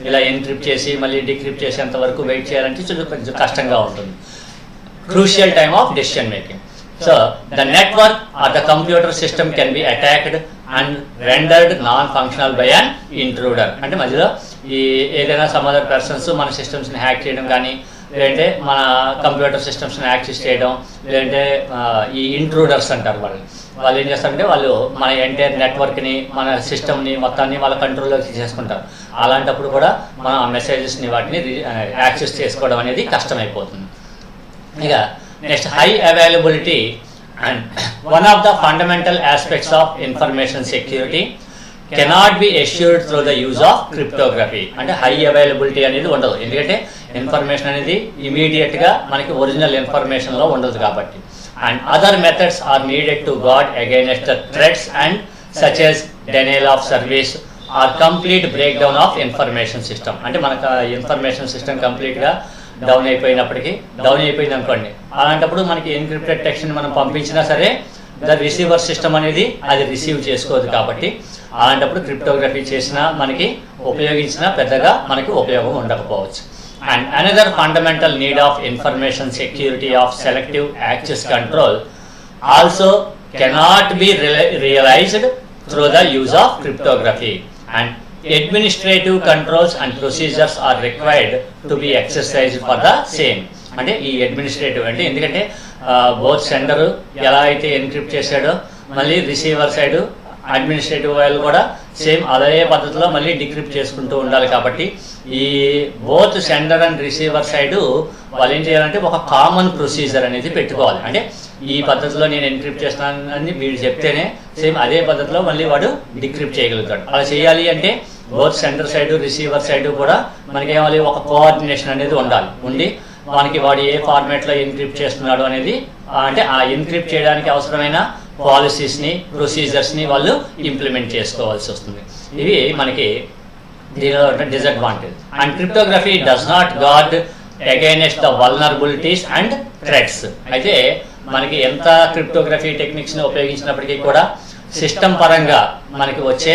ఇలా ఎన్క్రిప్ట్ చేసి మళ్ళీ డిక్రిప్ట్ చేసేంత వరకు వెయిట్ చేయాలంటే కొంచెం కష్టంగా ఉంటుంది. Crucial time of decision making. So the network or the computer system can be attacked and rendered non-functional by an intruder. అంటే మధ్యలో ఈ ఏదైనా సమ్ అదర్ పర్సన్స్ మన సిస్టమ్స్ని హ్యాక్ చేయడం కానీ, లేదంటే మన కంప్యూటర్ సిస్టమ్స్ని యాక్సెస్ చేయడం, లేదంటే ఈ ఇంట్రూడర్స్ అంటారు వాళ్ళు ఏం చేస్తారంటే వాళ్ళు మన ఎంటైర్ నెట్వర్క్ని, మన సిస్టమ్ని మొత్తాన్ని వాళ్ళ కంట్రోల్లోకి తీసేసుకుంటారు. అలాంటప్పుడు కూడా మనం ఆ మెసేజెస్ని వాటిని యాక్సెస్ చేసుకోవడం అనేది కష్టమైపోతుంది. ఇక next, high availability. And one of the fundamental aspects of information security cannot be assured through the use of cryptography. అంటే హై అవైలబిలిటీ అనేది ఉండదు, ఎందుకంటే ఇన్ఫర్మేషన్ అనేది ఇమీడియట్గా మనకి ఒరిజినల్ ఇన్ఫర్మేషన్లో ఉండదు కాబట్టి. And other methods are needed to guard against the threats and such as denial of service or complete break down of information system. అంటే మనకు ఇన్ఫర్మేషన్ సిస్టమ్ కంప్లీట్గా డౌన్ అయిపోయింది అనుకోండి. అలాంటప్పుడు మనకి ఎన్క్రిప్టెడ్ టెక్స్ట్ని మనం పంపించినా సరే ద రిసీవర్ సిస్టమ్ అనేది అది రిసీవ్ చేసుకోదు కాబట్టి అలాంటప్పుడు క్రిప్టోగ్రఫీ చేసినా మనకి ఉపయోగించినా పెద్దగా మనకి ఉపయోగం ఉండకపోవచ్చు. And another fundamental need of information security of selective access control also cannot be realized through the use of cryptography. And administrative controls and procedures are required to be exercised for the same. అంటే ఈ administrative అంటే ఎందుకంటే both sender ఎలా అయితే encrypt చేశాడో మళ్ళీ receiver side administrative వాళ్ళు కూడా సేమ్ అదే పద్ధతిలో మళ్ళీ డిక్రిప్ట్ చేసుకుంటూ ఉండాలి. కాబట్టి ఈ both sender and receiver side వాళ్ళు ఏం చేయాలంటే ఒక కామన్ ప్రొసీజర్ అనేది పెట్టుకోవాలి. అంటే ఈ పద్ధతిలో నేను ఎన్క్రిప్ట్ చేస్తున్నానని వీడు చెప్తేనే సేమ్ అదే పద్ధతిలో మళ్ళీ వాడు డిక్రిప్ట్ చేయగలుగుతాడు. అలా చేయాలి అంటే both sender side receiver side కూడా మనకి ఏమాలి ఒక కోఆర్డినేషన్ అనేది ఉండి మనకి వాడు ఏ ఫార్మాట్లో ఎన్క్రిప్ట్ చేస్తున్నాడు అనేది, అంటే ఆ ఎన్క్రిప్ట్ చేయడానికి అవసరమైన పాలసీస్ని, ప్రొసీజర్స్ని వాళ్ళు ఇంప్లిమెంట్ చేసుకోవాల్సి వస్తుంది. ఇవి మనకి దీనిలో disadvantage. And cryptography does not guard against the vulnerabilities and threats. అయితే మనకి ఎంత క్రిప్టోగ్రఫీ టెక్నిక్స్ని ఉపయోగించినప్పటికీ కూడా సిస్టమ్ పరంగా మనకి వచ్చే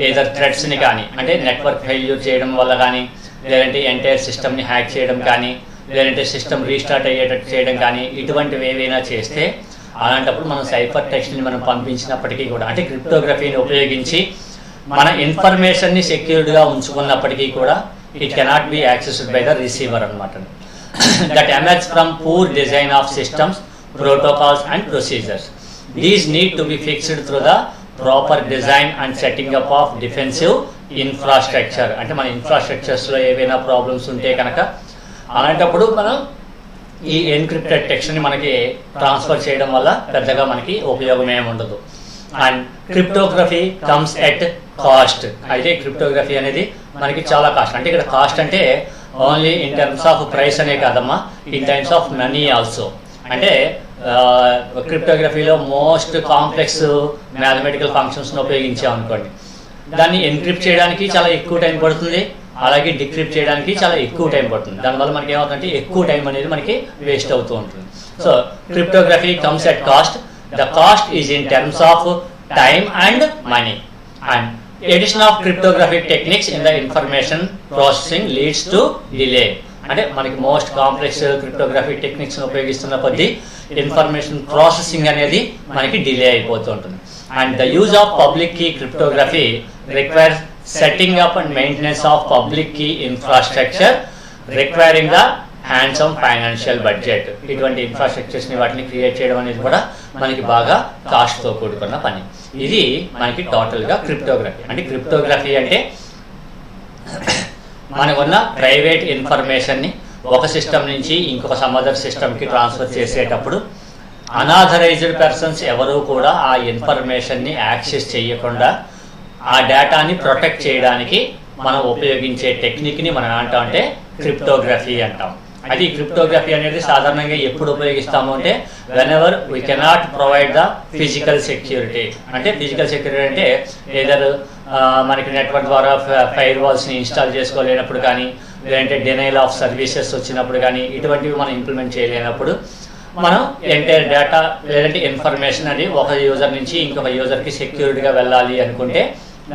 ఏదర్ థ్రెడ్స్ని కానీ, అంటే నెట్వర్క్ ఫెయిల్యూర్ చేయడం వల్ల కానీ, లేదంటే ఎంటైర్ సిస్టమ్ని హ్యాక్ చేయడం కానీ, లేదంటే సిస్టమ్ రీస్టార్ట్ అయ్యేటట్టు చేయడం కానీ, ఇటువంటివి ఏవైనా చేస్తే అలాంటప్పుడు మనం సైఫర్ టెక్స్ట్ని మనం పంపించినప్పటికీ కూడా, అంటే క్రిప్టోగ్రఫీని ఉపయోగించి మన ఇన్ఫర్మేషన్ని సెక్యూర్డ్గా ఉంచుకున్నప్పటికీ కూడా it cannot be accessed by the receiver అనమాట. That emerge from poor design of systems, protocols and procedures. These need to be fixed through the proper design and setting up of defensive infrastructure. అంటే మన ఇన్ఫ్రాస్ట్రక్చర్స్లో ఏవైనా problems ఉంటే కనుక అలాంటప్పుడు మనం ఈ encrypted టెక్స్ట్ని మనకి ట్రాన్స్ఫర్ చేయడం వల్ల పెద్దగా మనకి ఉపయోగం ఏమి ఉండదు. And cryptography comes at cost. అయితే క్రిప్టోగ్రఫీ అనేది మనకి చాలా కాస్ట్. అంటే ఇక్కడ కాస్ట్ అంటే only in terms of price అనే కాదమ్మా, in terms of money also. అంటే క్రిప్టోగ్రఫీలో మోస్ట్ కాంప్లెక్స్ మ్యాథమెటికల్ ఫంక్షన్స్ని ఉపయోగించామనుకోండి, దాన్ని ఎన్క్రిప్ట్ చేయడానికి చాలా ఎక్కువ టైం పడుతుంది, అలాగే డిక్రిప్ట్ చేయడానికి చాలా ఎక్కువ టైం పడుతుంది. దానివల్ల మనకి ఏమవుతుందంటే ఎక్కువ టైం అనేది మనకి వేస్ట్ అవుతూ ఉంటుంది. So cryptography comes at cost. The cost is in terms of time and money. And addition of cryptographic techniques in the information processing leads to delay. అంటే మనకి మోస్ట్ కాంప్లెక్స్ క్రిప్టోగ్రఫిక్ టెక్నిక్స్ ఉపయోగిస్తున్న కొద్దీ information processing అనేది మనకి delay అయిపోతూ ఉంటుంది. And the use of public key cryptography requires setting up and maintenance of public key infrastructure requiring the handsome financial budget. ఇటువంటి ఇన్ఫ్రాస్ట్రక్చర్స్ని వాటిని క్రియేట్ చేయడం అనేది కూడా మనకి బాగా కాస్ట్తో కూడుకున్న పని. ఇది మనకి టోటల్గా క్రిప్టోగ్రఫీ. అంటే క్రిప్టోగ్రఫీ అంటే మనకున్న ప్రైవేట్ ఇన్ఫర్మేషన్ని ఒక సిస్టమ్ నుంచి ఇంకొక సమ్ సిస్టమ్కి ట్రాన్స్ఫర్ చేసేటప్పుడు అనాథరైజ్డ్ పర్సన్స్ ఎవరు కూడా ఆ ఇన్ఫర్మేషన్ని యాక్సెస్ చేయకుండా ఆ డేటాని ప్రొటెక్ట్ చేయడానికి మనం ఉపయోగించే టెక్నిక్ని మనం ఏమంటామంటే క్రిప్టోగ్రఫీ అంటాం. అది క్రిప్టోగ్రఫీ అనేది సాధారణంగా ఎప్పుడు ఉపయోగిస్తాము అంటే whenever we cannot provide the physical security. అంటే ఫిజికల్ సెక్యూరిటీ అంటే ఏదర్ మనకి నెట్వర్క్ ద్వారా ఫైర్ వాల్స్ని ఇన్స్టాల్ చేసుకోలేనప్పుడు కానీ, లేదంటే డినైల్ ఆఫ్ సర్వీసెస్ వచ్చినప్పుడు కానీ, ఇటువంటివి మనం ఇంప్లిమెంట్ చేయలేనప్పుడు మనం ఎంటైర్ డేటా లేదంటే ఇన్ఫర్మేషన్ అది ఒక యూజర్ నుంచి ఇంకొక యూజర్కి సెక్యూర్డ్గా వెళ్ళాలి అనుకుంటే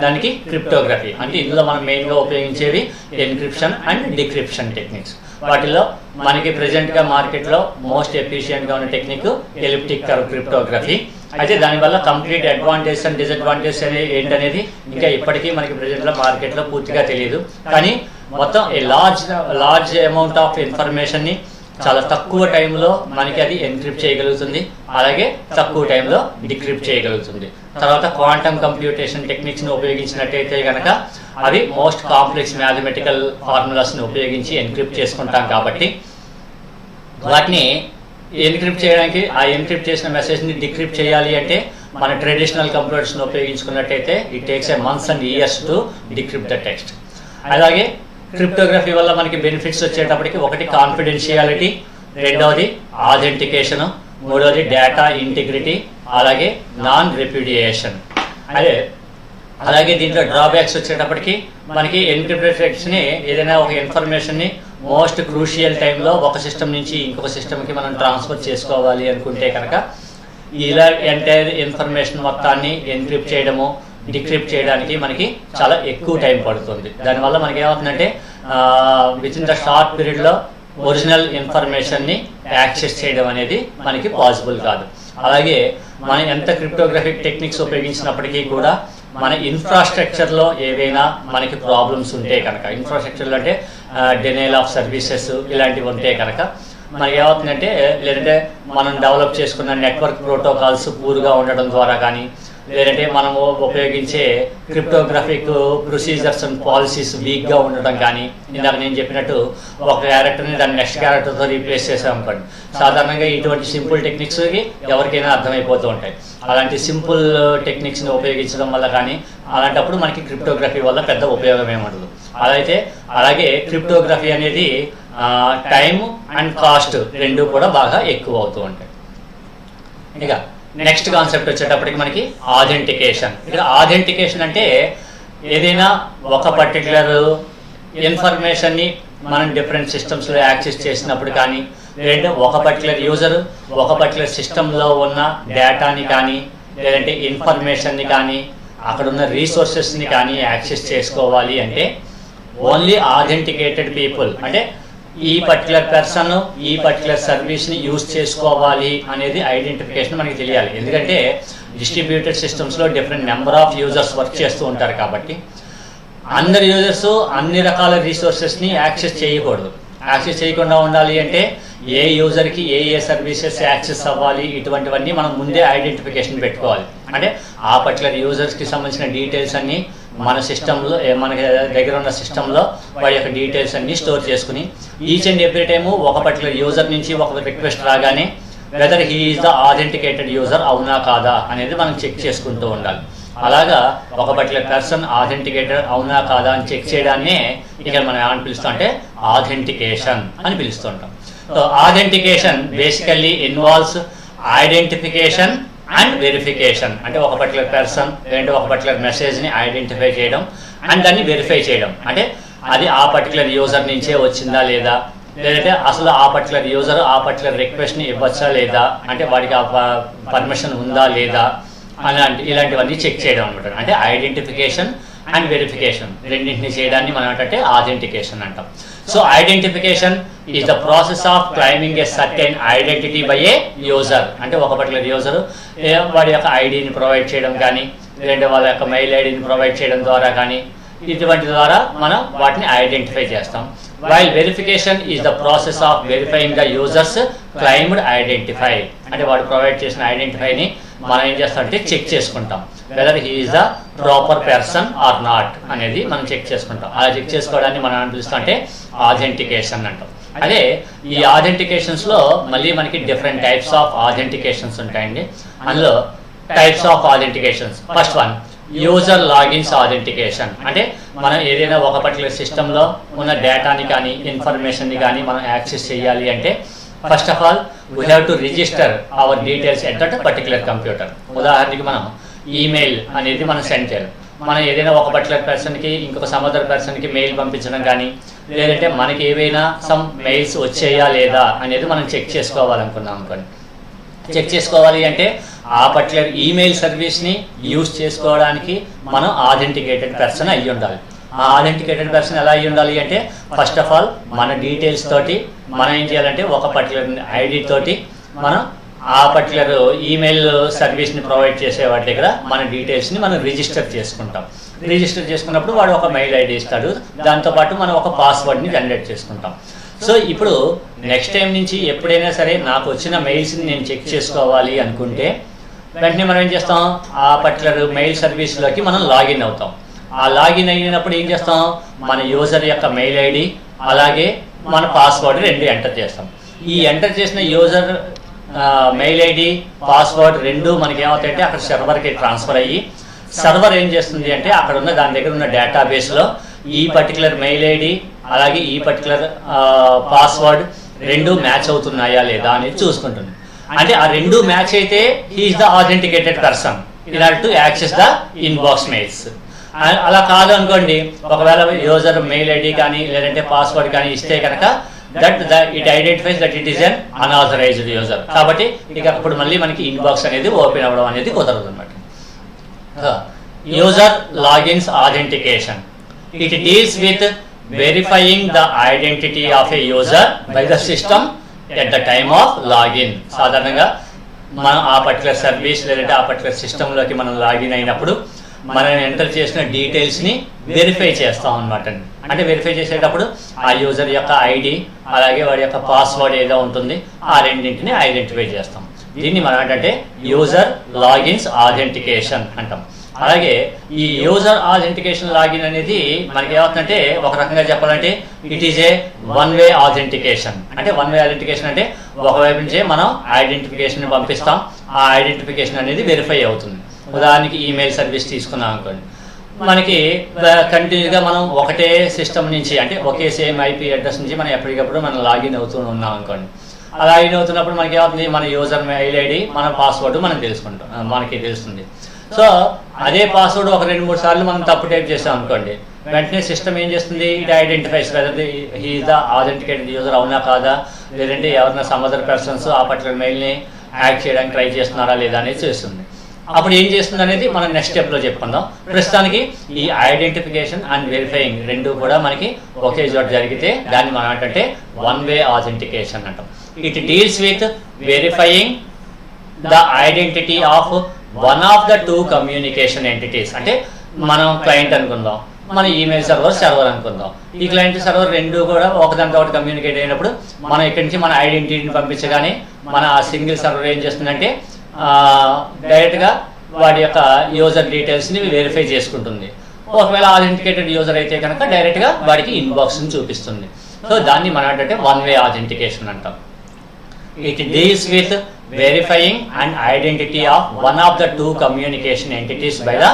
దానికి క్రిప్టోగ్రఫీ. అంటే ఇందులో మనం మెయిన్గా ఉపయోగించేవి ఎన్క్రిప్షన్ అండ్ డిక్రిప్షన్ టెక్నిక్స్. వాటిలో మనకి ప్రెజెంట్గా మార్కెట్లో మోస్ట్ ఎఫిషియెంట్గా ఉన్న టెక్నిక్ ఎలిప్టిక్ కర్వ్ క్రిప్టోగ్రఫీ. అయితే దానివల్ల కంప్లీట్ అడ్వాంటేజ్ అండ్ డిసడ్వాంటేజ్ అనేది ఏంటనేది ఇంకా ఇప్పటికీ మనకి ప్రెజెంట్లో మార్కెట్లో పూర్తిగా తెలియదు. కానీ మొత్తం లార్జ్ అమౌంట్ ఆఫ్ ఇన్ఫర్మేషన్ని చాలా తక్కువ టైంలో మనకి అది ఎన్క్రిప్ట్ చేయగలుగుతుంది, అలాగే తక్కువ టైంలో డిక్రిప్ట్ చేయగలుగుతుంది. తర్వాత క్వాంటమ్ కంప్యూటేషన్ టెక్నిక్స్ని ఉపయోగించినట్టయితే కనుక అవి మోస్ట్ కాంప్లెక్స్ మ్యాథమెటికల్ ఫార్ములాస్ని ఉపయోగించి ఎన్క్రిప్ట్ చేసుకుంటాం. కాబట్టి వాటిని ఎన్క్రిప్ట్ చేయడానికి ఆ ఎన్క్రిప్ట్ చేసిన మెసేజ్ని డిక్రిప్ట్ చేయాలి అంటే మన ట్రెడిషనల్ కంప్యూటర్స్ని ఉపయోగించుకున్నట్టయితే it takes a months and years to decrypt the text. అలాగే క్రిప్టోగ్రఫీ వల్ల మనకి బెనిఫిట్స్ వచ్చేటప్పటికి ఒకటి కాన్ఫిడెన్షియాలిటీ, రెండవది ఆథెంటికేషన్, మూడవది డేటా ఇంటిగ్రిటీ, అలాగే నాన్ రెప్యుడియేషన్. అలాగే దీంట్లో డ్రాబ్యాక్స్ వచ్చేటప్పటికి మనకి ఎన్క్రిప్టెడ్ టెక్స్ట్ని ఏదైనా ఒక ఇన్ఫర్మేషన్ని మోస్ట్ క్రూషియల్ టైంలో ఒక సిస్టమ్ నుంచి ఇంకొక సిస్టమ్కి మనం ట్రాన్స్ఫర్ చేసుకోవాలి అనుకుంటే కనుక ఇలా ఎంటైర్ ఇన్ఫర్మేషన్ మొత్తాన్ని ఎన్క్రిప్ట్ చేయడము, డిక్రిప్ట్ చేయడానికి మనకి చాలా ఎక్కువ టైం పడుతుంది. దానివల్ల మనకి ఏమవుతుందంటే విత్ ఇన్ ద షార్ట్ పీరియడ్లో ఒరిజినల్ ఇన్ఫర్మేషన్ని యాక్సెస్ చేయడం అనేది మనకి పాసిబుల్ కాదు. అలాగే మనం ఎంత క్రిప్టోగ్రఫిక్ టెక్నిక్స్ ఉపయోగించినప్పటికీ కూడా మన ఇన్ఫ్రాస్ట్రక్చర్లో ఏవైనా మనకి ప్రాబ్లమ్స్ ఉంటే కనుక, ఇన్ఫ్రాస్ట్రక్చర్లో అంటే డినైల్ ఆఫ్ సర్వీసెస్ ఇలాంటివి ఉంటే కనుక మనకి ఏమవుతుందంటే, లేదంటే మనం డెవలప్ చేసుకున్న నెట్వర్క్ ప్రోటోకాల్స్ పూర్గా ఉండడం ద్వారా కానీ, లేదంటే మనము ఉపయోగించే క్రిప్టోగ్రఫిక్ ప్రొసీజర్స్ అండ్ పాలసీస్ వీక్గా ఉండటం కానీ, ఇందాక నేను చెప్పినట్టు ఒక క్యారెక్టర్ని దాని నెక్స్ట్ క్యారెక్టర్తో రీప్లేస్ చేసాం అనుకోండి, సాధారణంగా ఇటువంటి సింపుల్ టెక్నిక్స్కి ఎవరికైనా అర్థమైపోతూ ఉంటాయి. అలాంటి సింపుల్ టెక్నిక్స్ని ఉపయోగించడం వల్ల కానీ అలాంటప్పుడు మనకి క్రిప్టోగ్రఫీ వల్ల పెద్ద ఉపయోగం ఏముండదు. అలాగే క్రిప్టోగ్రఫీ అనేది టైమ్ అండ్ కాస్ట్ రెండు కూడా బాగా ఎక్కువ అవుతూ ఉంటాయి. ఇక నెక్స్ట్ కాన్సెప్ట్ వచ్చేటప్పటికి మనకి ఆథెంటికేషన్. ఇక్కడ ఆథెంటికేషన్ అంటే ఏదైనా ఒక పర్టికులర్ ఇన్ఫర్మేషన్ని మనం డిఫరెంట్ సిస్టమ్స్లో యాక్సెస్ చేసినప్పుడు కానీ, లేదంటే ఒక పర్టికులర్ యూజర్ ఒక పర్టికులర్ సిస్టంలో ఉన్న డేటాని కానీ, లేదంటే ఒక పర్టికులర్ ఇన్ఫర్మేషన్ని మోస్ట్ క్రూషియల్ టైంలో ఒక సిస్టమ్ నుంచి ఇంకొక సిస్టమ్కి మనం ట్రాన్స్ఫర్ చేసుకోవాలి అనుకుంటే కనుక ఇలా ఎంటైర్ ఇన్ఫర్మేషన్ మొత్తాన్ని ఎన్క్రిప్ట్ చేయడానికి మనం లేదంటే ఇన్ఫర్మేషన్ని కానీ అక్కడ ఉన్న రీసోర్సెస్ని కానీ యాక్సెస్ చేసుకోవాలి అంటే ఓన్లీ ఆథెంటికేటెడ్ పీపుల్, అంటే ఈ పర్టికులర్ పర్సన్ ఈ పర్టికులర్ సర్వీస్ని యూజ్ చేసుకోవాలి అనేది ఐడెంటిఫికేషన్ మనకి తెలియాలి. ఎందుకంటే డిస్ట్రిబ్యూటెడ్ సిస్టమ్స్లో different number of users work చేస్తూ ఉంటారు కాబట్టి అందరి యూజర్స్ అన్ని రకాల రీసోర్సెస్ని యాక్సెస్ చేయకూడదు. యాక్సెస్ చేయకుండా ఉండాలి అంటే ఏ యూజర్కి ఏ సర్వీసెస్ యాక్సెస్ అవ్వాలి ఇటువంటివన్నీ మనం ముందే ఐడెంటిఫికేషన్ పెట్టుకోవాలి. అంటే ఆ పర్టికులర్ యూజర్స్కి సంబంధించిన డీటెయిల్స్ అన్నీ మన సిస్టంలో, మన దగ్గర ఉన్న సిస్టంలో వాడి యొక్క డీటెయిల్స్ అన్నీ స్టోర్ చేసుకుని ఈచ్ అండ్ ఎవ్రీ టైము ఒక పర్టికులర్ యూజర్ నుంచి ఒక రిక్వెస్ట్ రాగానే whether he is the authenticated user అవునా కాదా అనేది మనం చెక్ చేసుకుంటూ ఉండాలి. అలాగా ఒక పర్టికులర్ పర్సన్ ఆథెంటికేటెడ్ అవునా కాదా అని చెక్ చేయడాన్నే ఇక్కడ మనం ఏమని పిలుస్తాం అంటే ఆథెంటికేషన్ అని పిలుస్తుంటాం. So authentication basically involves identification and verification. అంటే ఒక పర్టికులర్ పర్సన్ లేదంటే ఒక పర్టికులర్ మెసేజ్ని ఐడెంటిఫై చేయడం అండ్ దాన్ని వెరిఫై చేయడం. అంటే అది ఆ పర్టికులర్ యూజర్ నుంచే వచ్చిందా లేదా, లేదంటే అసలు ఆ పర్టికులర్ యూజర్ ఆ పర్టికులర్ రిక్వెస్ట్ని ఇవ్వచ్చా లేదా, అంటే వాడికి ఆ పర్మిషన్ ఉందా లేదా అలాంటి ఇలాంటివన్నీ చెక్ చేయడం అనమాట. అంటే ఐడెంటిఫికేషన్ అండ్ వెరిఫికేషన్ రెండింటిని చేయడాన్ని మనం ఏంటంటే ఆథెంటికేషన్ అంటాం. So identification is the process of claiming a certain identity by A user. అంటే ఒక పర్టికులర్ యూజర్ వాడి యొక్క ఐడిని ప్రొవైడ్ చేయడం కానీ, లేదంటే వాళ్ళ యొక్క మెయిల్ ఐడిని ప్రొవైడ్ చేయడం ద్వారా కానీ, ఇటువంటి ద్వారా మనం వాటిని ఐడెంటిఫై చేస్తాం. While verification is the process of verifying the users claimed identify. అంటే వాడు ప్రొవైడ్ చేసిన ఐడెంటిఫైని మనం ఏం చేస్తామంటే చెక్ చేసుకుంటాం whether he is the proper person are not అనేది మనం చెక్ చేసుకుంటాం. అలా చెక్ చేసుకోవడాన్ని మనం ఏం పిలుస్తాం అంటే ఆథెంటికేషన్ అంటాం. అదే ఈ ఆథెంటికేషన్స్లో మళ్ళీ మనకి డిఫరెంట్ టైప్స్ ఆఫ్ ఆథెంటికేషన్స్ ఉంటాయండి. అందులో types of authentications first one user logins authentication. అంటే మనం ఏదైనా ఒక పర్టికులర్ సిస్టంలో ఉన్న డేటాని కానీ ఇన్ఫర్మేషన్ని కానీ మనం యాక్సెస్ చేయాలి అంటే first of all we have to register our details at that particular computer. ఉదాహరణకి మనం ఈమెయిల్ అనేది మనం సెండ్ చేయాలి. మనం ఏదైనా ఒక పర్టికులర్ పర్సన్కి ఇంకొక సమ్ అదర్ పర్సన్కి మెయిల్ పంపించడం కానీ, లేదంటే మనకి ఏవైనా సమ్ మెయిల్స్ వచ్చాయా లేదా అనేది మనం చెక్ చేసుకోవాలనుకున్నాం అనుకోండి. చెక్ చేసుకోవాలి అంటే ఆ పర్టికులర్ ఈమెయిల్ సర్వీస్ని యూజ్ చేసుకోవడానికి మనం ఆథెంటికేటెడ్ పర్సన్ అయ్యి ఉండాలి. ఆ ఆథెంటికేటెడ్ పర్సన్ ఎలా అయ్యి ఉండాలి అంటే ఫస్ట్ ఆఫ్ ఆల్ మన డీటెయిల్స్ తోటి మనం ఏం చేయాలంటే ఒక పర్టికులర్ ఐడి తోటి మనం ఆ పర్టికులర్ ఈమెయిల్ సర్వీస్ని ప్రొవైడ్ చేసే వాటి దగ్గర మన డీటెయిల్స్ని మనం రిజిస్టర్ చేసుకుంటాం. రిజిస్టర్ చేసుకున్నప్పుడు వాడు ఒక మెయిల్ ఐడి ఇస్తాడు, దాంతోపాటు మనం ఒక పాస్వర్డ్ని జనరేట్ చేసుకుంటాం. సో ఇప్పుడు నెక్స్ట్ టైం నుంచి ఎప్పుడైనా సరే నాకు వచ్చిన మెయిల్స్ని నేను చెక్ చేసుకోవాలి అనుకుంటే వెంటనే మనం ఏం చేస్తాం, ఆ పర్టికులర్ మెయిల్ సర్వీస్లోకి మనం లాగిన్ అవుతాం. ఆ లాగిన్ అయినప్పుడు ఏం చేస్తాం, మన యూజర్ యొక్క మెయిల్ ఐడి అలాగే మన పాస్వర్డ్ రెండు ఎంటర్ చేస్తాం. ఈ ఎంటర్ చేసిన యూజర్ మెయిల్ ఐడి పాస్వర్డ్ రెండు మనకి ఏమవుతాయంటే అక్కడ సర్వర్కి ట్రాన్స్ఫర్ అయ్యి సర్వర్ ఏం చేస్తుంది అంటే అక్కడ ఉన్న దాని దగ్గర ఉన్న డేటాబేస్లో ఈ పర్టికులర్ మెయిల్ ఐడి అలాగే ఈ పర్టికులర్ పాస్వర్డ్ రెండు మ్యాచ్ అవుతున్నాయా లేదా అనేది చూసుకుంటుంది. అంటే ఆ రెండు మ్యాచ్ అయితే he is the authenticated person in order to access the inbox mails. అలా కాదు అనుకోండి, ఒకవేళ యూజర్ మెయిల్ ఐడి కానీ లేదంటే పాస్వర్డ్ కానీ ఇస్తే కనుక it identifies that it is an unauthorized user. కాబట్టి ఇక అప్పుడు మళ్ళీ మనకి ఇన్బాక్స్ అనేది ఓపెన్ అవ్వడం అనేది కుదరదు అనమాట. User logins authentication it deals with verifying the identity of a user by the system at the time of login. సాధారణంగా మనం ఆ పర్టికులర్ సర్వీస్ లేదంటే ఆ పర్టికులర్ సిస్టంలోకి మనం లాగిన్ అయినప్పుడు మనం ఎంటర్ చేసిన డీటెయిల్స్ని వెరిఫై చేస్తాం అనమాట. అంటే వెరిఫై చేసేటప్పుడు ఆ యూజర్ యొక్క ఐడి అలాగే వాడి యొక్క పాస్వర్డ్ ఏదో ఉంటుంది ఆ రెండింటిని ఐడెంటిఫై చేస్తాం. దీన్ని మనం ఏంటంటే యూజర్ లాగిన్స్ ఆథెంటికేషన్ అంటాం. అలాగే ఈ యూజర్ ఆథెంటికేషన్ లాగిన్ అనేది మనకి ఏమవుతుందంటే ఒక రకంగా చెప్పాలంటే it is a one way authentication. అంటే వన్ వే ఆథెంటికేషన్ అంటే ఒకవైపు నుంచే మనం ఐడెంటిఫికేషన్ పంపిస్తాం, ఆ ఐడెంటిఫికేషన్ అనేది వెరిఫై అవుతుంది. ఉదాహరణకి ఈమెయిల్ సర్వీస్ తీసుకున్నాం అనుకోండి, మనకి కంటిన్యూగా మనం ఒకటే సిస్టమ్ నుంచి అంటే ఒకే సేమ్ ఐపీ అడ్రస్ నుంచి మనం ఎప్పటికప్పుడు మనం లాగిన్ అవుతూ ఉన్నాం అనుకోండి. ఆ లాగిన్ అవుతున్నప్పుడు మనకి ఏమవుతుంది, మన యూజర్ మెయిల్ ఐడి మన పాస్వర్డ్ మనం మనకి తెలుస్తుంది. సో అదే పాస్వర్డ్ ఒక 2-3 సార్లు మనం తప్పు టైప్ చేసాం అనుకోండి, వెంటనే సిస్టమ్ ఏం చేస్తుంది, ఇది identifies whether he is the authenticated user అవునా కాదా, లేదంటే ఎవరైనా సమ్ అదర్ పర్సన్స్ ఆ పర్టికులర్ మెయిల్ని యాడ్ చేయడానికి ట్రై చేస్తున్నారా లేదా అనేది చేస్తుంది. అప్పుడు ఏం చేస్తుంది అనేది మనం నెక్స్ట్ స్టెప్లో చెప్పుకుందాం. ప్రస్తుతానికి ఈ ఐడెంటిఫికేషన్ అండ్ వెరిఫైయింగ్ రెండు కూడా మనకి ఒకే చోట జరిగితే దాన్ని మనం ఏంటంటే వన్ వే ఆథెంటికేషన్ అంటాం. It deals with verifying the identity of one of the two communication entities. అంటే మనం క్లయింట్ అనుకుందాం, మన ఈమెయిల్ సర్వర్ అనుకుందాం. ఈ క్లయింట్ సర్వర్ రెండు కూడా ఒకదానితో ఒకటి కమ్యూనికేట్ అయినప్పుడు మనం ఇక్కడి నుంచి మన ఐడెంటిటీని పంపించగానే మన ఆ సింగిల్ సర్వర్ ఏం చేస్తుందంటే డైరెక్ట్గా వాడి యొక్క యూజర్ డీటెయిల్స్ని వెరిఫై చేసుకుంటుంది. ఒకవేళ ఆథెంటికేటెడ్ యూజర్ అయితే కనుక డైరెక్ట్గా వాడికి ఇన్బాక్స్ని చూపిస్తుంది. సో దాన్ని మనం ఏంటంటే వన్ వే ఆథెంటికేషన్ అంటాం. It deals with verifying and identity of one of the two communication entities by the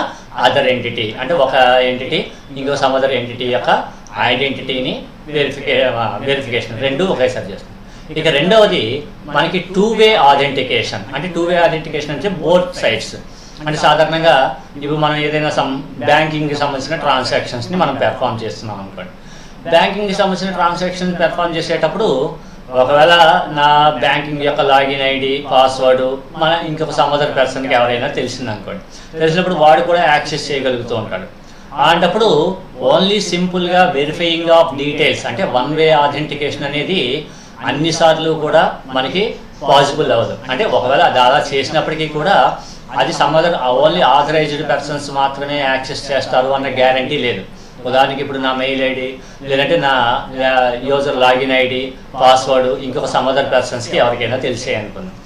other entity. అంటే ఒక ఎంటిటీ ఇంకో సమ్ అదర్ ఎంటిటీ యొక్క ఐడెంటిటీని వెరిఫికేషన్ రెండు ఒకేసారి చేస్తుంది. ఇక రెండవది మనకి టూ వే ఆథెంటికేషన్. అంటే టూ వే ఆథెంటికేషన్ అంటే బోత్ సైడ్స్. అంటే సాధారణంగా ఇప్పుడు మనం ఏదైనా బ్యాంకింగ్కి సంబంధించిన ట్రాన్సాక్షన్స్ని మనం పెర్ఫామ్ చేస్తున్నాం అనుకోండి. బ్యాంకింగ్కి సంబంధించిన ట్రాన్సాక్షన్ పెర్ఫామ్ చేసేటప్పుడు ఒకవేళ నా బ్యాంకింగ్ యొక్క లాగిన్ ఐడి పాస్వర్డ్ మన ఇంకొక సమ్ అదర్ పర్సన్కి ఎవరైనా తెలిసింది అనుకోండి, తెలిసినప్పుడు వాడు కూడా యాక్సెస్ చేయగలుగుతూ ఉంటాడు. అలాంటప్పుడు ఓన్లీ సింపుల్గా వెరిఫైయింగ్ ఆఫ్ డీటెయిల్స్ అంటే వన్ వే ఆథెంటికేషన్ అనేది అన్నిసార్లు కూడా మనకి పాసిబుల్ అవ్వదు. అంటే ఒకవేళ అది అలా చేసినప్పటికీ కూడా అది some other only authorized persons మాత్రమే యాక్సెస్ చేస్తారు అన్న గ్యారంటీ లేదు. ఉదాహరణకి ఇప్పుడు నా మెయిల్ ఐడి లేదంటే నా యూజర్ లాగిన్ ఐడి పాస్వర్డ్ ఇంకొక సమ్ అదర్ పర్సన్స్కి ఎవరికైనా తెలిసే అనుకున్నాను.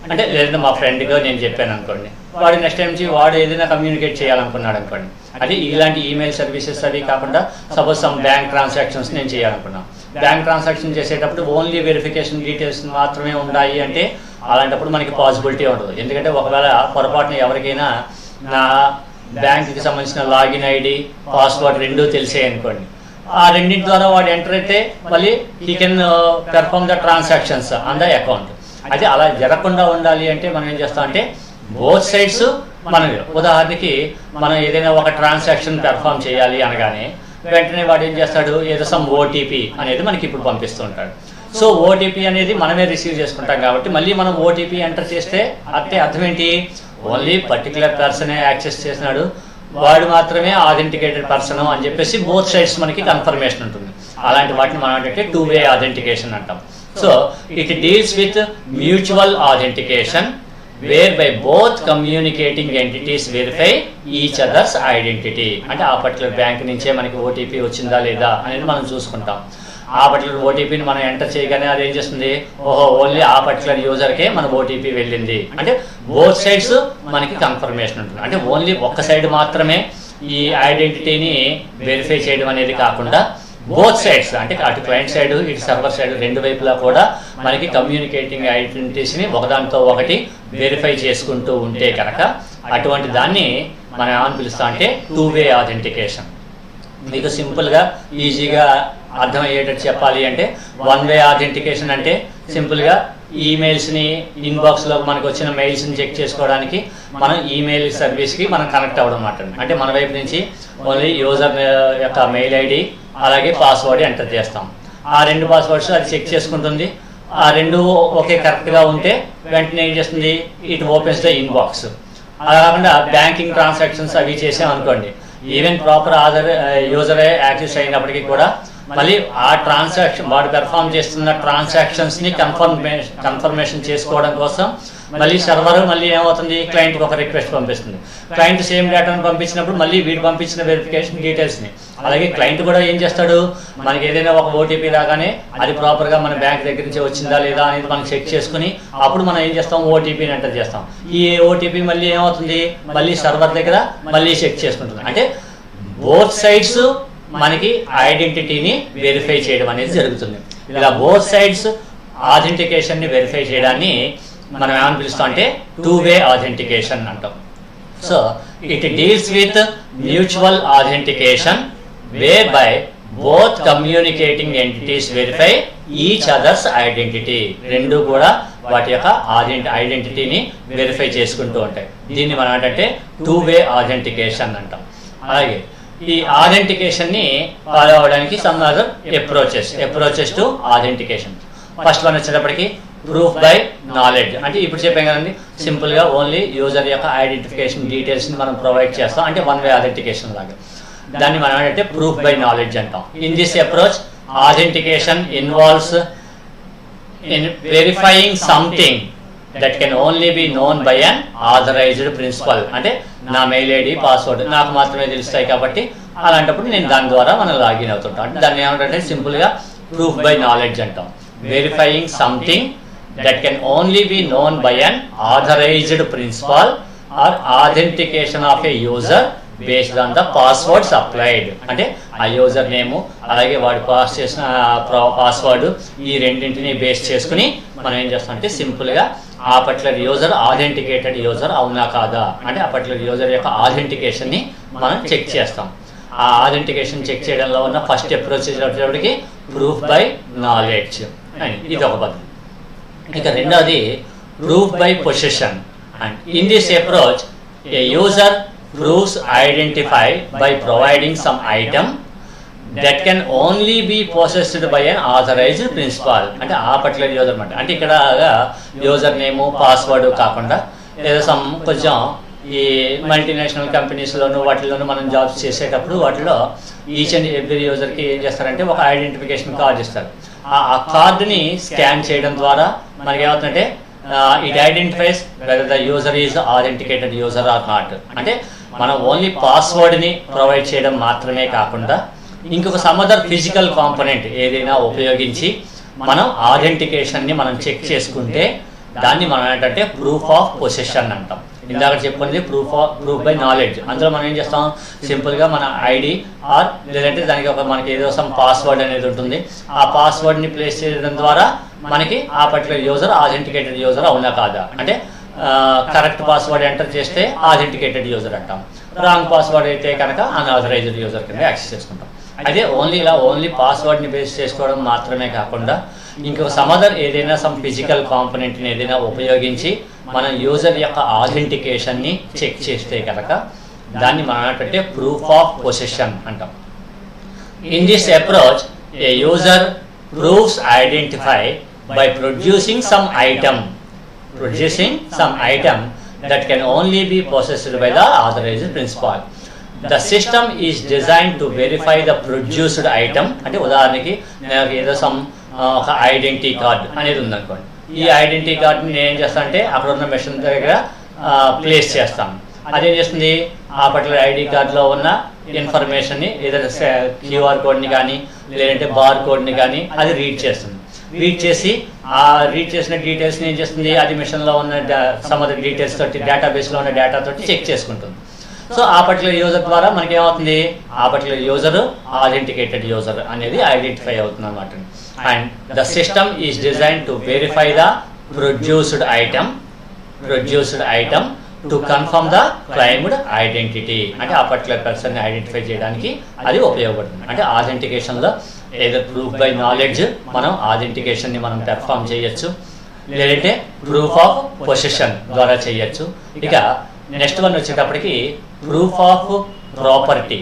అంటే లేదంటే మా ఫ్రెండ్గా నేను చెప్పాను అనుకోండి, వాడు నెక్స్ట్ టైం నుంచి వాడు ఏదైనా కమ్యూనికేట్ చేయాలనుకున్నాడు అనుకోండి. అది ఇలాంటి ఈమెయిల్ సర్వీసెస్ అవి కాకుండా సపోజ్ సమ్ బ్యాంక్ ట్రాన్సాక్షన్స్ నేను చేయాలనుకున్నాను. బ్యాంక్ ట్రాన్సాక్షన్ చేసేటప్పుడు ఓన్లీ వెరిఫికేషన్ డీటెయిల్స్ మాత్రమే ఉన్నాయి అంటే అలాంటప్పుడు మనకి పాసిబిలిటీ ఉండదు. ఎందుకంటే ఒకవేళ పొరపాటున ఎవరికైనా నా బ్యాంక్కి సంబంధించిన లాగిన్ ఐడి పాస్వర్డ్ రెండూ తెలిసాయి అనుకోండి, ఆ రెండింటి ద్వారా వాడు ఎంటర్ అయితే మళ్ళీ he can perform the transactions on the account. అయితే అలా జరగకుండా ఉండాలి అంటే మనం ఏం చేస్తాం అంటే బోత్ సైడ్స్ మనం ఉదాహరణకి మనం ఏదైనా ఒక ట్రాన్సాక్షన్ పెర్ఫామ్ చేయాలి అనగానే వెంటనే వాడు ఏం చేస్తాడు, ఏదో సమ్ ఓటీపీ అనేది మనకి ఇప్పుడు పంపిస్తూ ఉంటాడు. సో ఓటీపీ అనేది మనమే రిసీవ్ చేసుకుంటాం కాబట్టి మళ్ళీ మనం ఓటీపీ ఎంటర్ చేస్తే అంటే అర్థం ఏంటి, ఓన్లీ పర్టికులర్ పర్సనే యాక్సెస్ చేసినాడు, వాడు మాత్రమే ఆథెంటికేటెడ్ పర్సన్ అని చెప్పేసి బోత్ సైడ్స్ మనకి కన్ఫర్మేషన్ ఉంటుంది. అలాంటి వాటిని మనం అంటే టూ వే ఆథెంటికేషన్ అంటాం. So it deals with mutual authentication where by both communicating entities verify each others identity. అంటే ఆ పర్టికులర్ బ్యాంక్ నుంచే మనకి ఓటీపీ వచ్చిందా లేదా అనేది మనం చూసుకుంటాం. ఆ పర్టికులర్ ఓటీపీని మనం ఎంటర్ చేయగానే అది ఏం చేస్తుంది, ఓహో ఓన్లీ ఆ పర్టికులర్ యూజర్కే మన ఓటీపీ వెళ్ళింది అంటే బోత్ సైడ్స్ మనకి కన్ఫర్మేషన్ ఉంటుంది. అంటే ఓన్లీ ఒక్క సైడ్ మాత్రమే ఈ ఐడెంటిటీని వెరిఫై చేయడం అనేది కాకుండా బోత్ సైడ్స్ అంటే అటు క్లయింట్ సైడ్ ఇటు సర్వర్ సైడ్ రెండు వైపులా కూడా మనకి కమ్యూనికేటింగ్ ఐడెంటిటీస్ని ఒకదానితో ఒకటి వెరిఫై చేసుకుంటూ ఉంటే కనుక అటువంటి దాన్ని మనం ఏమని పిలుస్తాం అంటే టూ వే ఆథెంటికేషన్. మీకు సింపుల్గా ఈజీగా అర్థమయ్యేటట్టు చెప్పాలి అంటే వన్ వే ఆథెంటికేషన్ అంటే సింపుల్గా ఈమెయిల్స్ని ఇన్బాక్స్లో మనకు వచ్చిన మెయిల్స్ని చెక్ చేసుకోవడానికి మనం ఈమెయిల్ సర్వీస్కి మనం కనెక్ట్ అవ్వడం అన్నమాట. అంటే మన వైపు నుంచి ఓన్లీ యూజర్ యొక్క మెయిల్ ఐడి అలాగే పాస్వర్డ్ ఎంటర్ చేస్తాం. ఆ రెండు పాస్వర్డ్స్ అది చెక్ చేసుకుంటుంది. ఆ రెండు ఒకే కరెక్ట్గా ఉంటే వెంటనే ఏం చేస్తుంది, ఇట్ ఓపెన్స్ ద ఇన్బాక్స్. అలా కాకుండా బ్యాంకింగ్ ట్రాన్సాక్షన్స్ అవి చేసామనుకోండి, ఈవెన్ ప్రాపర్ యూజరే యాక్సెస్ అయినప్పటికీ కూడా మళ్ళీ ఆ ట్రాన్సాక్షన్ వాడు పెర్ఫామ్ చేస్తున్న ట్రాన్సాక్షన్స్ని కన్ఫర్మేషన్ చేసుకోవడం కోసం మళ్ళీ సర్వర్ మళ్ళీ ఏమవుతుంది, క్లయింట్కి ఒక రిక్వెస్ట్ పంపిస్తుంది. క్లయింట్ సేమ్ డేటాను పంపించినప్పుడు మళ్ళీ వీడు పంపించిన వెరిఫికేషన్ డీటెయిల్స్ని అలాగే క్లయింట్ కూడా ఏం చేస్తాడు, మనకి ఏదైనా ఒక ఓటీపీ రాగానే అది ప్రాపర్గా మన బ్యాంక్ దగ్గర నుంచి వచ్చిందా లేదా అనేది మనం చెక్ చేసుకుని అప్పుడు మనం ఏం చేస్తాం, ఓటీపీని ఎంటర్ చేస్తాం. ఈ ఓటీపీ మళ్ళీ ఏమవుతుంది, మళ్ళీ సర్వర్ దగ్గర మళ్ళీ చెక్ చేసుకుంటుంది. అంటే బోత్ సైడ్స్ మనకి ఐడెంటిటీని వెరిఫై చేయడం అనేది జరుగుతుంది. ఇలా బోత్ సైడ్స్ ఆథెంటికేషన్ని వెరిఫై చేయడాన్ని మనం ఏమని పిలుస్తాం అంటే టూ వే ఆథెంటికేషన్ అంటాం. So it deals with mutual authentication where by both communicating entities verify each others identity. రెండు కూడా వాటి యొక్క ఐడెంటిటీని వెరిఫై చేసుకుంటూ ఉంటాయి. దీన్ని మనం అంటే టూ వే ఆథెంటికేషన్ అంటాం. అలాగే ఈ ఆథెంటికేషన్ని ఫాలో అవడానికి some other approaches to authentication. First one వచ్చేటప్పటికి ప్రూఫ్ బై నాలెడ్జ్. అంటే ఇప్పుడు చెప్పాం కదండి, సింపుల్గా ఓన్లీ యూజర్ యొక్క ఐడెంటిఫికేషన్ డీటెయిల్స్ని మనం ప్రొవైడ్ చేస్తాం, అంటే వన్ వే అథెంటికేషన్ లాగా. దాన్ని మనం ఏంటంటే ప్రూఫ్ బై నాలెడ్జ్ అంటాం. In this approach authentication involves in verifying something that can only be known by an authorized principal. అంటే నా మెయిల్ ఐడి పాస్వర్డ్ నాకు మాత్రమే తెలుస్తాయి కాబట్టి అలాంటప్పుడు నేను దాని ద్వారా మనం లాగిన్ అవుతుంటాం. అంటే దాన్ని ఏమంటే సింపుల్గా ప్రూఫ్ బై నాలెడ్జ్ అంటాం. Verifying something that can only be known by an authorised principal or authentication of a user based on the passwords applied. అంటే ఆ యూజర్ నేము అలాగే వాడు పాస్ చేసిన పాస్వర్డ్ ఈ రెండింటిని బేస్ చేసుకుని మనం ఏం చేస్తాం అంటే సింపుల్గా ఆ పర్టికులర్ యూజర్ ఆథెంటికేటెడ్ యూజర్ అవునా కాదా, అంటే ఆ పర్టికులర్ యూజర్ యొక్క ఆథెంటికేషన్ని మనం చెక్ చేస్తాం. ఆ ఆథెంటికేషన్ చెక్ చేయడంలో ఉన్న ఫస్ట్ అప్రోచ్ వచ్చేటప్పటికి ప్రూఫ్ బై నాలెడ్జ్ అని, ఇది ఒక పద్ధతి. ఇక రెండవది proof by possession. And in this approach A user proves identify by providing some item that can only be possessed by an authorized principal. అంటే ఆ పర్టికులర్ యూజర్ అనమాట. అంటే ఇక్కడ యూజర్ నేము పాస్వర్డ్ కాకుండా ఏదో సమ్ కొంచెం ఈ మల్టీనేషనల్ కంపెనీస్లోను వాటిలోనూ మనం జాబ్స్ చేసేటప్పుడు వాటిలో ఈచ్ అండ్ ఎవ్రీ యూజర్కి ఏం చేస్తారంటే ఒక ఐడెంటిఫికేషన్ కార్డ్ ఇస్తారు. ఆ కార్డుని స్కాన్ చేయడం ద్వారా మనకి ఏమవుతుందంటే it identifies whether the user is authenticated user are not. అంటే మనం ఓన్లీ పాస్వర్డ్ని ప్రొవైడ్ చేయడం మాత్రమే కాకుండా ఇంకొక సమ్ అదర్ ఫిజికల్ కాంపోనెంట్ ఏదైనా ఉపయోగించి మనం ఆథెంటికేషన్ని మనం చెక్ చేసుకుంటే దాన్ని మనం ఏంటంటే ప్రూఫ్ ఆఫ్ పొసెషన్ అంటాం. ఇందాక చెప్పుకునేది ప్రూఫ్ బై నాలెడ్జ్. అందులో మనం ఏం చేస్తాం, సింపుల్గా మన ఐడి ఆర్ లేదంటే దానికి ఒక మనకి ఏదో సమ్ పాస్వర్డ్ అనేది ఉంటుంది. ఆ పాస్వర్డ్ని ప్లేస్ చేయడం ద్వారా మనకి ఆ పర్టికులర్ యూజర్ ఆథెంటికేటెడ్ యూజర్ అవునా కాదా, అంటే కరెక్ట్ పాస్వర్డ్ ఎంటర్ చేస్తే ఆథెంటికేటెడ్ యూజర్ అంటాం, రాంగ్ పాస్వర్డ్ అయితే కనుక అన్ఆథరైజ్డ్ యూజర్ కింద యాక్సెస్ చేసుకుంటాం. అదే ఓన్లీ పాస్వర్డ్ని బేస్ చేసుకోవడం మాత్రమే కాకుండా ఇంకొక సమదర్ ఏదైనా సమ్ ఫిజికల్ కాంపోనెంట్ని ఏదైనా ఉపయోగించి మనం యూజర్ యొక్క ఆథెంటికేషన్ని చెక్ చేస్తే కనుక దాన్ని మనం ఏంటంటే ప్రూఫ్ ఆఫ్ పొసెషన్ అంటాం. In this approach A user proves identify by producing some item that can only be possessed by the authorized principal. The system is designed to verify the produced item. అంటే ఉదాహరణకి నాకు ఏదో some ఒక identity card అనేది ఉందనుకోండి. ఈ identity కార్డ్ని నేను ఏం చేస్తాను అంటే అక్కడ ఉన్న మెషిన్ దగ్గర ప్లేస్ చేస్తాను. అదేం చేస్తుంది, ఆ పర్టికులర్ ఐడి కార్డులో ఉన్న ఇన్ఫర్మేషన్ని ఏదైనా క్యూఆర్ కోడ్ని కానీ లేదంటే బార్ కోడ్ని కానీ అది రీడ్ చేస్తుంది. రీడ్ చేసి ఆ రీడ్ చేసిన డీటెయిల్స్ని ఏం చేస్తుంది, అది మిషన్లో ఉన్న సమ్ డీటెయిల్స్ తోటి డేటాబేస్లో ఉన్న డేటా తోటి చెక్ చేసుకుంటుంది. సో ఆ పర్టికులర్ యూజర్ ద్వారా మనకి ఏమవుతుంది, ఆ పర్టికులర్ యూజర్ ఆథెంటికేటెడ్ యూజర్ అనేది ఐడెంటిఫై అవుతుంది అనమాట. And the system is design to verify the produced item to confirm the claimed identity. అంటే ఆ పర్టికులర్ పర్సన్ని ఐడెంటిఫై చేయడానికి అది ఉపయోగపడుతుంది. అంటే ఆథెంటికేషన్లో ఏదో ప్రూఫ్ బై నాలెడ్జ్ మనం ఆథెంటికేషన్ని మనం పెర్ఫామ్ చేయొచ్చు, లేదంటే ప్రూఫ్ ఆఫ్ పొసెషన్ ద్వారా చేయొచ్చు. ఇక నెక్స్ట్ వన్ వచ్చేటప్పటికి ప్రూఫ్ ఆఫ్ ప్రాపర్టీ.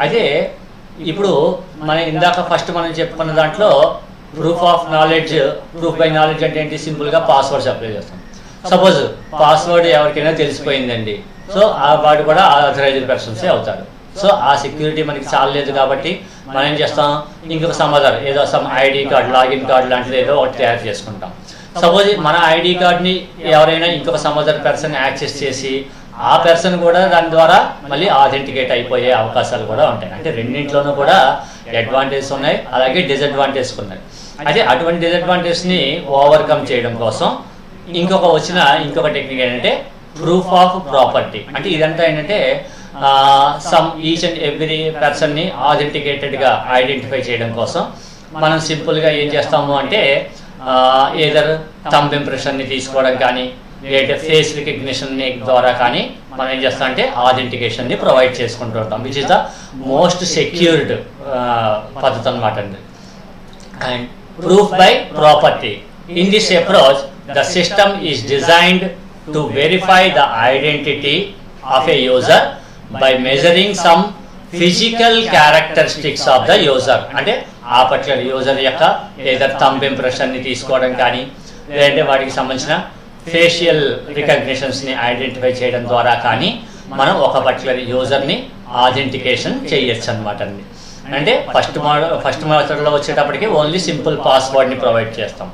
అయితే ఇప్పుడు మనం ఇందాక ఫస్ట్ మనం చెప్పుకున్న దాంట్లో ప్రూఫ్ బై నాలెడ్జ్ అంటే ఏంటి, సింపుల్గా పాస్వర్డ్స్ అప్లై చేస్తాం. సపోజ్ పాస్వర్డ్ ఎవరికైనా తెలిసిపోయిందండి, సో వాడు కూడా ఆథరైజ్డ్ పర్సన్సే అవుతారు. సో ఆ సెక్యూరిటీ మనకి చాలలేదు కాబట్టి మనం ఏం చేస్తాం, ఇంకొక సమాధానం ఏదో some ID card login card లాంటిది ఏదో ఒకటి తయారు చేసుకుంటాం. సపోజ్ మన ఐడి కార్డ్ని ఎవరైనా ఇంకొక సమాధాన పర్సన్ యాక్సెస్ చేసి ఆ పర్సన్ కూడా దాని ద్వారా మళ్ళీ ఆథెంటికేట్ అయిపోయే అవకాశాలు కూడా ఉంటాయి. అంటే రెండింటిలోనూ కూడా అడ్వాంటేజెస్ ఉన్నాయి, అలాగే డిసడ్వాంటేజెస్ ఉన్నాయి. అయితే అటువంటి డిసడ్వాంటేజ్ని ఓవర్కమ్ చేయడం కోసం ఇంకొక టెక్నిక్ ఏంటంటే ప్రూఫ్ ఆఫ్ ప్రాపర్టీ. అంటే ఇదంతా ఏంటంటే సమ్ ఈచ్ అండ్ ఎవ్రీ పర్సన్ని ఆథెంటికేటెడ్గా ఐడెంటిఫై చేయడం కోసం మనం సింపుల్గా ఏం చేస్తాము అంటే ఏదర్ థంబ్ ఇంప్రెషన్ని తీసుకోవడం కానీ లేదంటే ఫేస్ రికగ్నిషన్ ద్వారా కానీ మనం ఏం చేస్తాం అంటే ఆథెంటికేషన్ని ప్రొవైడ్ చేసుకుంటూ ఉంటాం, which is the most secured పద్ధతి అనమాట అండి. And proof by property. In this approach the system is designed to verify the identity of a user by measuring some physical characteristics of the user, అంటే ఆ particular user యొక్క ఏదో thumb ఇంప్రెషన్ని తీసుకోవడం కానీ, లేదంటే వాటికి సంబంధించిన ఫేషియల్ రికగ్నిషన్స్ని ఐడెంటిఫై చేయడం ద్వారా కానీ మనం ఒక పర్టికులర్ యూజర్ని ఆథెంటికేషన్ చేయొచ్చు అనమాట అండి. అంటే ఫస్ట్ మెథడ్లో వచ్చేటప్పటికి ఓన్లీ సింపుల్ పాస్వర్డ్ని ప్రొవైడ్ చేస్తాం.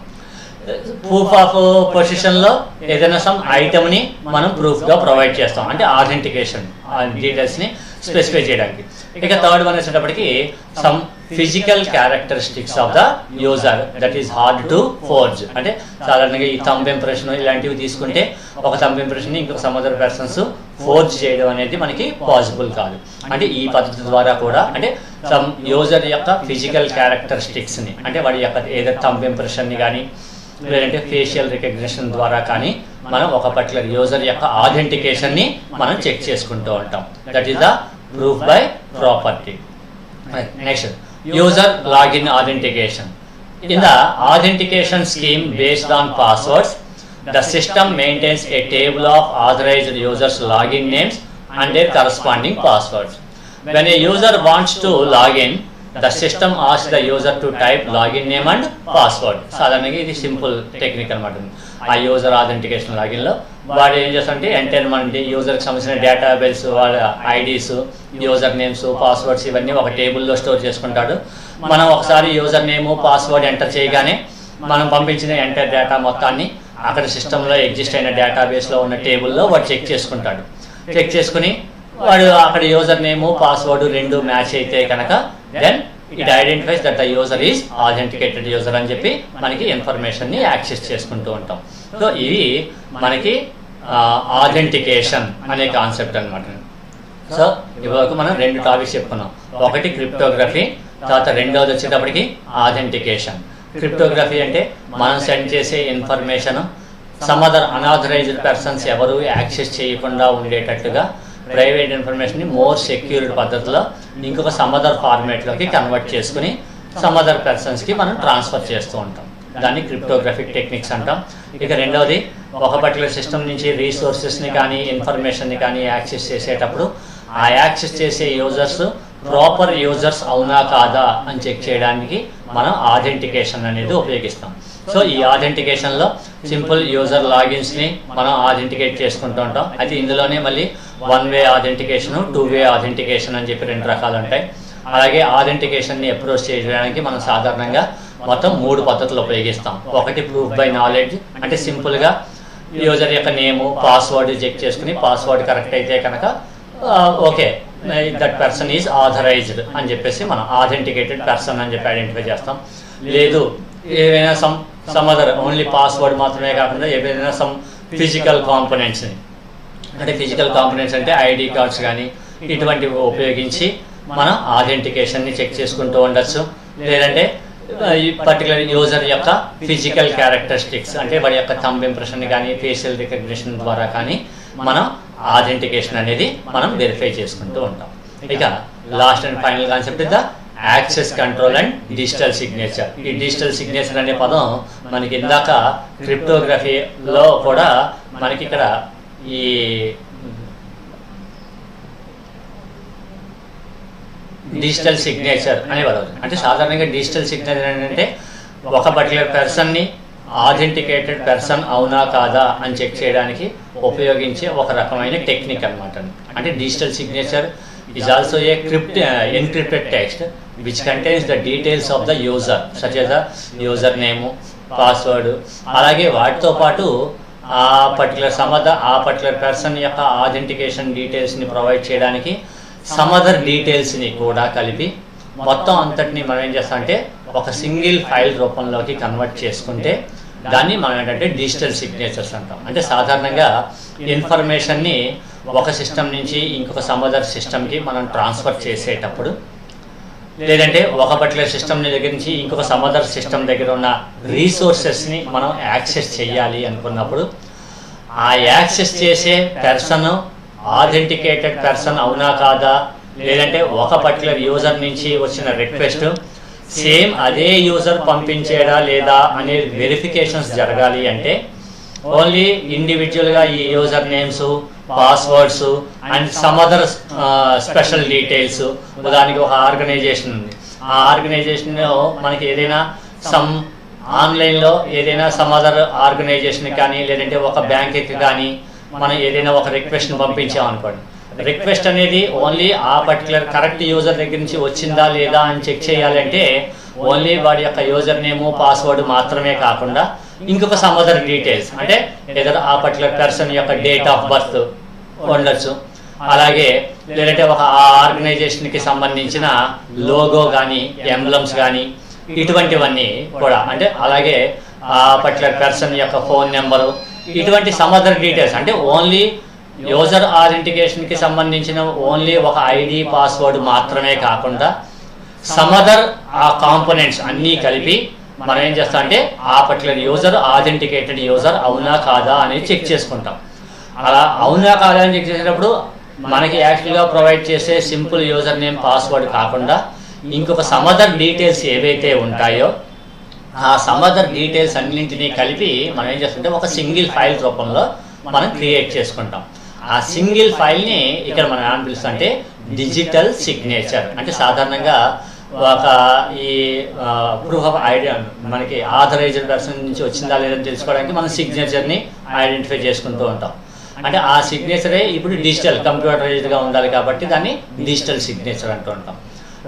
ప్రూఫ్ ఆఫ్ పొజిషన్లో ఏదైనా సమ్ ఐటమ్ని మనం ప్రూఫ్గా ప్రొవైడ్ చేస్తాం, అంటే ఆథెంటికేషన్ డీటెయిల్స్ని స్పెసిఫై చేయడానికి. ఇక థర్డ్ వన్ వచ్చేటప్పటికి some physical characteristics of the user that is hard to forge. అంటే సాధారణంగా ఈ థంబ్ ఇంప్రెషన్ ఇలాంటివి తీసుకుంటే ఒక థంబ్ ఇంప్రెషన్ ఇంకొక సమ్ అదర్ పర్సన్స్ ఫోర్జ్ చేయడం అనేది మనకి పాసిబుల్ కాదు. అంటే ఈ పద్ధతి ద్వారా కూడా అంటే సమ్ యూజర్ యొక్క ఫిజికల్ క్యారెక్టరిస్టిక్స్ని, అంటే వాడి యొక్క ఏదో థంబ్ ఇంప్రెషన్ని కానీ లేదంటే ఫేషియల్ రికగ్నిషన్ ద్వారా కానీ మనం ఒక పర్టికులర్ యూజర్ యొక్క ఆథెంటికేషన్ని మనం చెక్ చేసుకుంటూ ఉంటాం. That is the proof by property. Next, user login authentication. In the authentication scheme based on passwords, the system maintains a table of authorized users' login names and their corresponding passwords. When a user wants to log in, the system asks the user to type login name and password. సాధారణంగా ఇది simple technique అనమాట. ఆ user authentication లాగిన్లో వాడు ఏం చేస్తారంటే enter మన యూజర్కి సంబంధించిన database, వాళ్ళ ఐడీస్, యూజర్ నేమ్స్, పాస్వర్డ్స్ ఇవన్నీ ఒక టేబుల్లో స్టోర్ చేసుకుంటాడు. మనం ఒకసారి యూజర్ నేమ్ పాస్వర్డ్ ఎంటర్ చేయగానే మనం పంపించిన ఎంటర్ డేటా మొత్తాన్ని అక్కడ సిస్టంలో ఎగ్జిస్ట్ అయిన డేటాబేస్లో ఉన్న టేబుల్లో వాడు చెక్ చేసుకుంటాడు. చెక్ చేసుకుని వాడు అక్కడ యూజర్ నేము పాస్వర్డ్ రెండు మ్యాచ్ అయితే కనుక then it identifies that the user is authenticated user అని చెప్పి మనకి ఇన్ఫర్మేషన్ని యాక్సెస్ చేసుకుంటూ ఉంటాం. సో ఇవి మనకి ఆథెంటికేషన్ అనే కాన్సెప్ట్ అనమాట. సో ఇవరకు మనం రెండు టాపిక్స్ చెప్పుకున్నాం. ఒకటి క్రిప్టోగ్రఫీ, తర్వాత రెండవది వచ్చేటప్పటికి ఆథెంటికేషన్. క్రిప్టోగ్రఫీ అంటే మనం సెండ్ చేసే information some other unauthorised persons ఎవరు యాక్సెస్ చేయకుండా ఉండేటట్టుగా ప్రైవేట్ ఇన్ఫర్మేషన్ని మోర్ సెక్యూర్డ్ పద్ధతిలో ఇంకొక సమ్ అదర్ ఫార్మేట్లోకి కన్వర్ట్ చేసుకుని సమ్ అదర్ పర్సన్స్కి మనం ట్రాన్స్ఫర్ చేస్తూ ఉంటాం. దాన్ని క్రిప్టోగ్రఫిక్ టెక్నిక్స్ అంటాం. ఇక రెండవది ఒక పర్టికులర్ సిస్టమ్ నుంచి రీసోర్సెస్ని కానీ ఇన్ఫర్మేషన్ని కానీ యాక్సెస్ చేసేటప్పుడు ఆ యాక్సెస్ చేసే యూజర్స్ ప్రాపర్ యూజర్స్ అవునా కాదా అని చెక్ చేయడానికి మనం ఆథెంటికేషన్ అనేది ఉపయోగిస్తాం. సో ఈ ఆథెంటికేషన్లో సింపుల్ యూజర్ లాగిన్స్ని మనం ఆథెంటికేట్ చేసుకుంటూ ఉంటాం. అయితే ఇందులోనే మళ్ళీ 1 వే ఆథెంటికేషన్, 2 వే ఆథెంటికేషన్ అని చెప్పి 2 రకాలు ఉంటాయి. అలాగే ఆథెంటికేషన్ని అప్రోచ్ చేయడానికి మనం సాధారణంగా మొత్తం 3 పద్ధతులు ఉపయోగిస్తాం. ఒకటి ప్రూఫ్ బై నాలెడ్జ్, అంటే సింపుల్గా యూజర్ యొక్క నేము పాస్వర్డ్ చెక్ చేసుకుని పాస్వర్డ్ కరెక్ట్ అయితే కనుక okay that person is authorised అని చెప్పేసి మనం ఆథెంటికేటెడ్ పర్సన్ అని చెప్పి ఐడెంటిఫై చేస్తాం. లేదు ఏవైనా సమ్ అదర్ ఓన్లీ పాస్వర్డ్ మాత్రమే కాకుండా ఏవైనా సమ్ ఫిజికల్ కాంపోనెంట్స్ని, అంటే ఫిజికల్ కాంపోనెంట్స్ అంటే ఐడి కార్డ్స్ కానీ ఇటువంటివి ఉపయోగించి మనం ఆథెంటికేషన్ని చెక్ చేసుకుంటూ ఉండొచ్చు. లేదంటే ఈ పర్టికులర్ యూజర్ యొక్క ఫిజికల్ క్యారెక్టరిస్టిక్స్, అంటే వాడి యొక్క థంబ్ ఇంప్రెషన్ కానీ ఫేషియల్ రికగ్నిషన్ ద్వారా కానీ మనం ఆథెంటికేషన్ అనేది మనం వెరిఫై చేసుకుంటూ ఉంటాం. ఇక last and final concept is the access control and digital signature. ఈ డిజిటల్ సిగ్నేచర్ అనే పదం మనకి ఇందాక క్రిప్టోగ్రఫీలో కూడా మనకి ఇక్కడ ఈ డిజిటల్ సిగ్నేచర్ అనే పదం. అంటే సాధారణంగా డిజిటల్ సిగ్నేచర్ ఏంటంటే ఒక పర్టికులర్ పర్సన్ని ఆథెంటికేటెడ్ పర్సన్ అవునా కాదా అని చెక్ చేయడానికి ఉపయోగించే ఒక రకమైన టెక్నిక్ అనమాట. అంటే digital signature is also a encrypted text which contains the details of the user such as the user name, password, అలాగే వాటితో పాటు ఆ పర్టికులర్ పర్సన్ యొక్క ఆథెంటికేషన్ డీటెయిల్స్ని ప్రొవైడ్ చేయడానికి సమ్ అదర్ డీటెయిల్స్ని కూడా కలిపి మొత్తం అంతటిని మనం ఏం చేస్తామంటే ఒక సింగిల్ ఫైల్ రూపంలోకి కన్వర్ట్ చేసుకుంటే దాన్ని మనం ఏంటంటే డిజిటల్ సిగ్నేచర్స్ అంటాం. అంటే సాధారణంగా ఇన్ఫర్మేషన్ని ఒక సిస్టమ్ నుంచి ఇంకొక సమ్ అదర్ సిస్టమ్కి మనం ట్రాన్స్ఫర్ చేసేటప్పుడు, లేదంటే ఒక పర్టికులర్ సిస్టమ్ దగ్గర నుంచి ఇంకొక సమ్ అదర్ సిస్టమ్ దగ్గర ఉన్న రీసోర్సెస్ని మనం యాక్సెస్ చేయాలి అనుకున్నప్పుడు ఆ యాక్సెస్ చేసే పర్సన్ ఆథెంటికేటెడ్ పర్సన్ అవునా కాదా, లేదంటే ఒక పర్టికులర్ యూజర్ నుంచి వచ్చిన రిక్వెస్ట్ సేమ్ అదే యూజర్ పంపించేడా లేదా అనే వెరిఫికేషన్స్ జరగాలి అంటే ఓన్లీ ఇండివిజువల్గా ఈ user names passwords and some other special details. ఉదాహరణకి ఒక ఆర్గనైజేషన్ ఉంది, ఆ ఆర్గనైజేషన్లో మనకి ఏదైనా సమ్ ఆన్లైన్లో ఏదైనా సమ్ అదర్ ఆర్గనైజేషన్ కానీ లేదంటే ఒక బ్యాంక్కి కానీ మనం ఏదైనా ఒక రిక్వెస్ట్ని పంపించామనుకోండి, రిక్వెస్ట్ అనేది ఓన్లీ ఆ పర్టికులర్ కరెక్ట్ యూజర్ దగ్గర నుంచి వచ్చిందా లేదా అని చెక్ చేయాలంటే ఓన్లీ వాడి యొక్క యూజర్ నేము పాస్వర్డ్ మాత్రమే కాకుండా ఇంకొక సమ్ అదర్ డీటెయిల్స్, అంటే ఏదో ఆ పర్టికులర్ పర్సన్ యొక్క డేట్ ఆఫ్ బర్త్ ఉండొచ్చు, అలాగే లేదంటే ఒక ఆ ఆర్గనైజేషన్కి సంబంధించిన లోగో కానీ ఎంబ్లమ్స్ కానీ ఇటువంటివన్నీ కూడా, అంటే అలాగే ఆ పర్టికులర్ పర్సన్ యొక్క ఫోన్ నెంబరు, ఇటువంటి సమ్ అదర్ డీటెయిల్స్. అంటే ఓన్లీ యూజర్ ఆథెంటికేషన్కి సంబంధించిన ఓన్లీ ఒక ఐడి పాస్వర్డ్ మాత్రమే కాకుండా సమ్ అదర్ ఆ కాంపోనెంట్స్ అన్నీ కలిపి మనం ఏం చేస్తాం అంటే ఆ పర్టికులర్ యూజర్ ఆథెంటికేటెడ్ యూజర్ అవునా కాదా అనేది చెక్ చేసుకుంటాం. అలా అవునా కాదా అని చెక్ చేసేటప్పుడు మనకి యాక్చువల్గా ప్రొవైడ్ చేసే సింపుల్ యూజర్ నేమ్ పాస్వర్డ్ కాకుండా ఇంకొక సమ్ అదర్ డీటెయిల్స్ ఏవైతే ఉంటాయో ఆ సమ్ అదర్ డీటెయిల్స్ అన్నింటినీ కలిపి మనం ఏం చేస్తుంటే ఒక సింగిల్ ఫైల్ రూపంలో మనం క్రియేట్ చేసుకుంటాం. ఆ సింగిల్ ఫైల్ని ఇక్కడ మనం ఏమని పిలుస్తాం అంటే డిజిటల్ సిగ్నేచర్. అంటే సాధారణంగా ఒక ఈ ప్రూఫ్ ఆఫ్ ఐడియా మనకి ఆథరైజ్డ్ పర్సన్ నుంచి వచ్చిందా లేదని తెలుసుకోవడానికి మనం సిగ్నేచర్ని ఐడెంటిఫై చేసుకుంటూ ఉంటాం. అంటే ఆ సిగ్నేచరే ఇప్పుడు డిజిటల్ కంప్యూటరైజ్డ్గా ఉండాలి కాబట్టి దాన్ని డిజిటల్ సిగ్నేచర్ అంటూ ఉంటాం.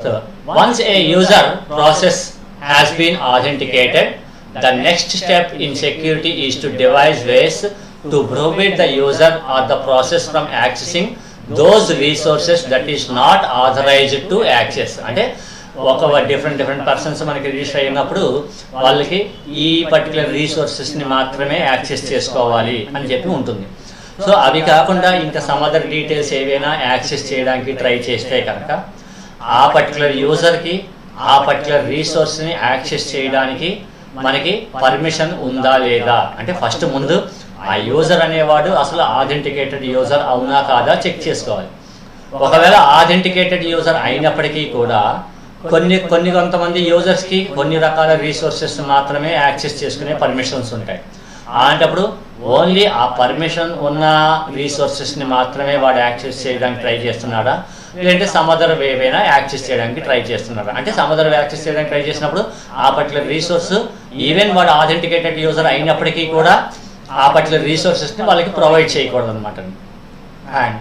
So once a user process has been authenticated, the next step in security is to devise ways to prohibit the user or the process from accessing those resources that is not authorized to access. అంటే ఒక different persons మనకి register అయినప్పుడు వాళ్ళకి ఈ particular రీసోర్సెస్ని మాత్రమే access చేసుకోవాలి అని చెప్పి ఉంటుంది. సో అవి కాకుండా ఇంకా సమ్ అదర్ డీటెయిల్స్ ఏవైనా యాక్సెస్ చేయడానికి ట్రై చేస్తే కనుక ఆ పర్టికులర్ యూజర్కి ఆ పర్టికులర్ రీసోర్స్ని యాక్సెస్ చేయడానికి మనకి పర్మిషన్ ఉందా లేదా అంటే ఫస్ట్ ముందు ఆ యూజర్ అనేవాడు అసలు ఆథెంటికేటెడ్ యూజర్ అవునా కాదా చెక్ చేసుకోవాలి. ఒకవేళ ఆథెంటికేటెడ్ యూజర్ అయినప్పటికీ కూడా కొంతమంది యూజర్స్కి కొన్ని రకాల రీసోర్సెస్ మాత్రమే యాక్సెస్ చేసుకునే పర్మిషన్స్ ఉంటాయి. అలాంటప్పుడు ఓన్లీ ఆ పర్మిషన్ ఉన్న రీసోర్సెస్ని మాత్రమే వాడు యాక్సెస్ చేయడానికి ట్రై చేస్తున్నాడా లేదంటే సమ్ అదర్ వేవైనా యాక్సెస్ చేయడానికి ట్రై చేస్తున్నాడా. అంటే సమ్ అదర్ యాక్సెస్ చేయడానికి ట్రై చేసినప్పుడు ఆ పర్టికులర్ రీసోర్స్ ఈవెన్ వాడు ఆథెంటికేటెడ్ యూజర్ అయినప్పటికీ కూడా ఆ పర్టికులర్ రీసోర్సెస్ని వాళ్ళకి ప్రొవైడ్ చేయకూడదు అనమాట. And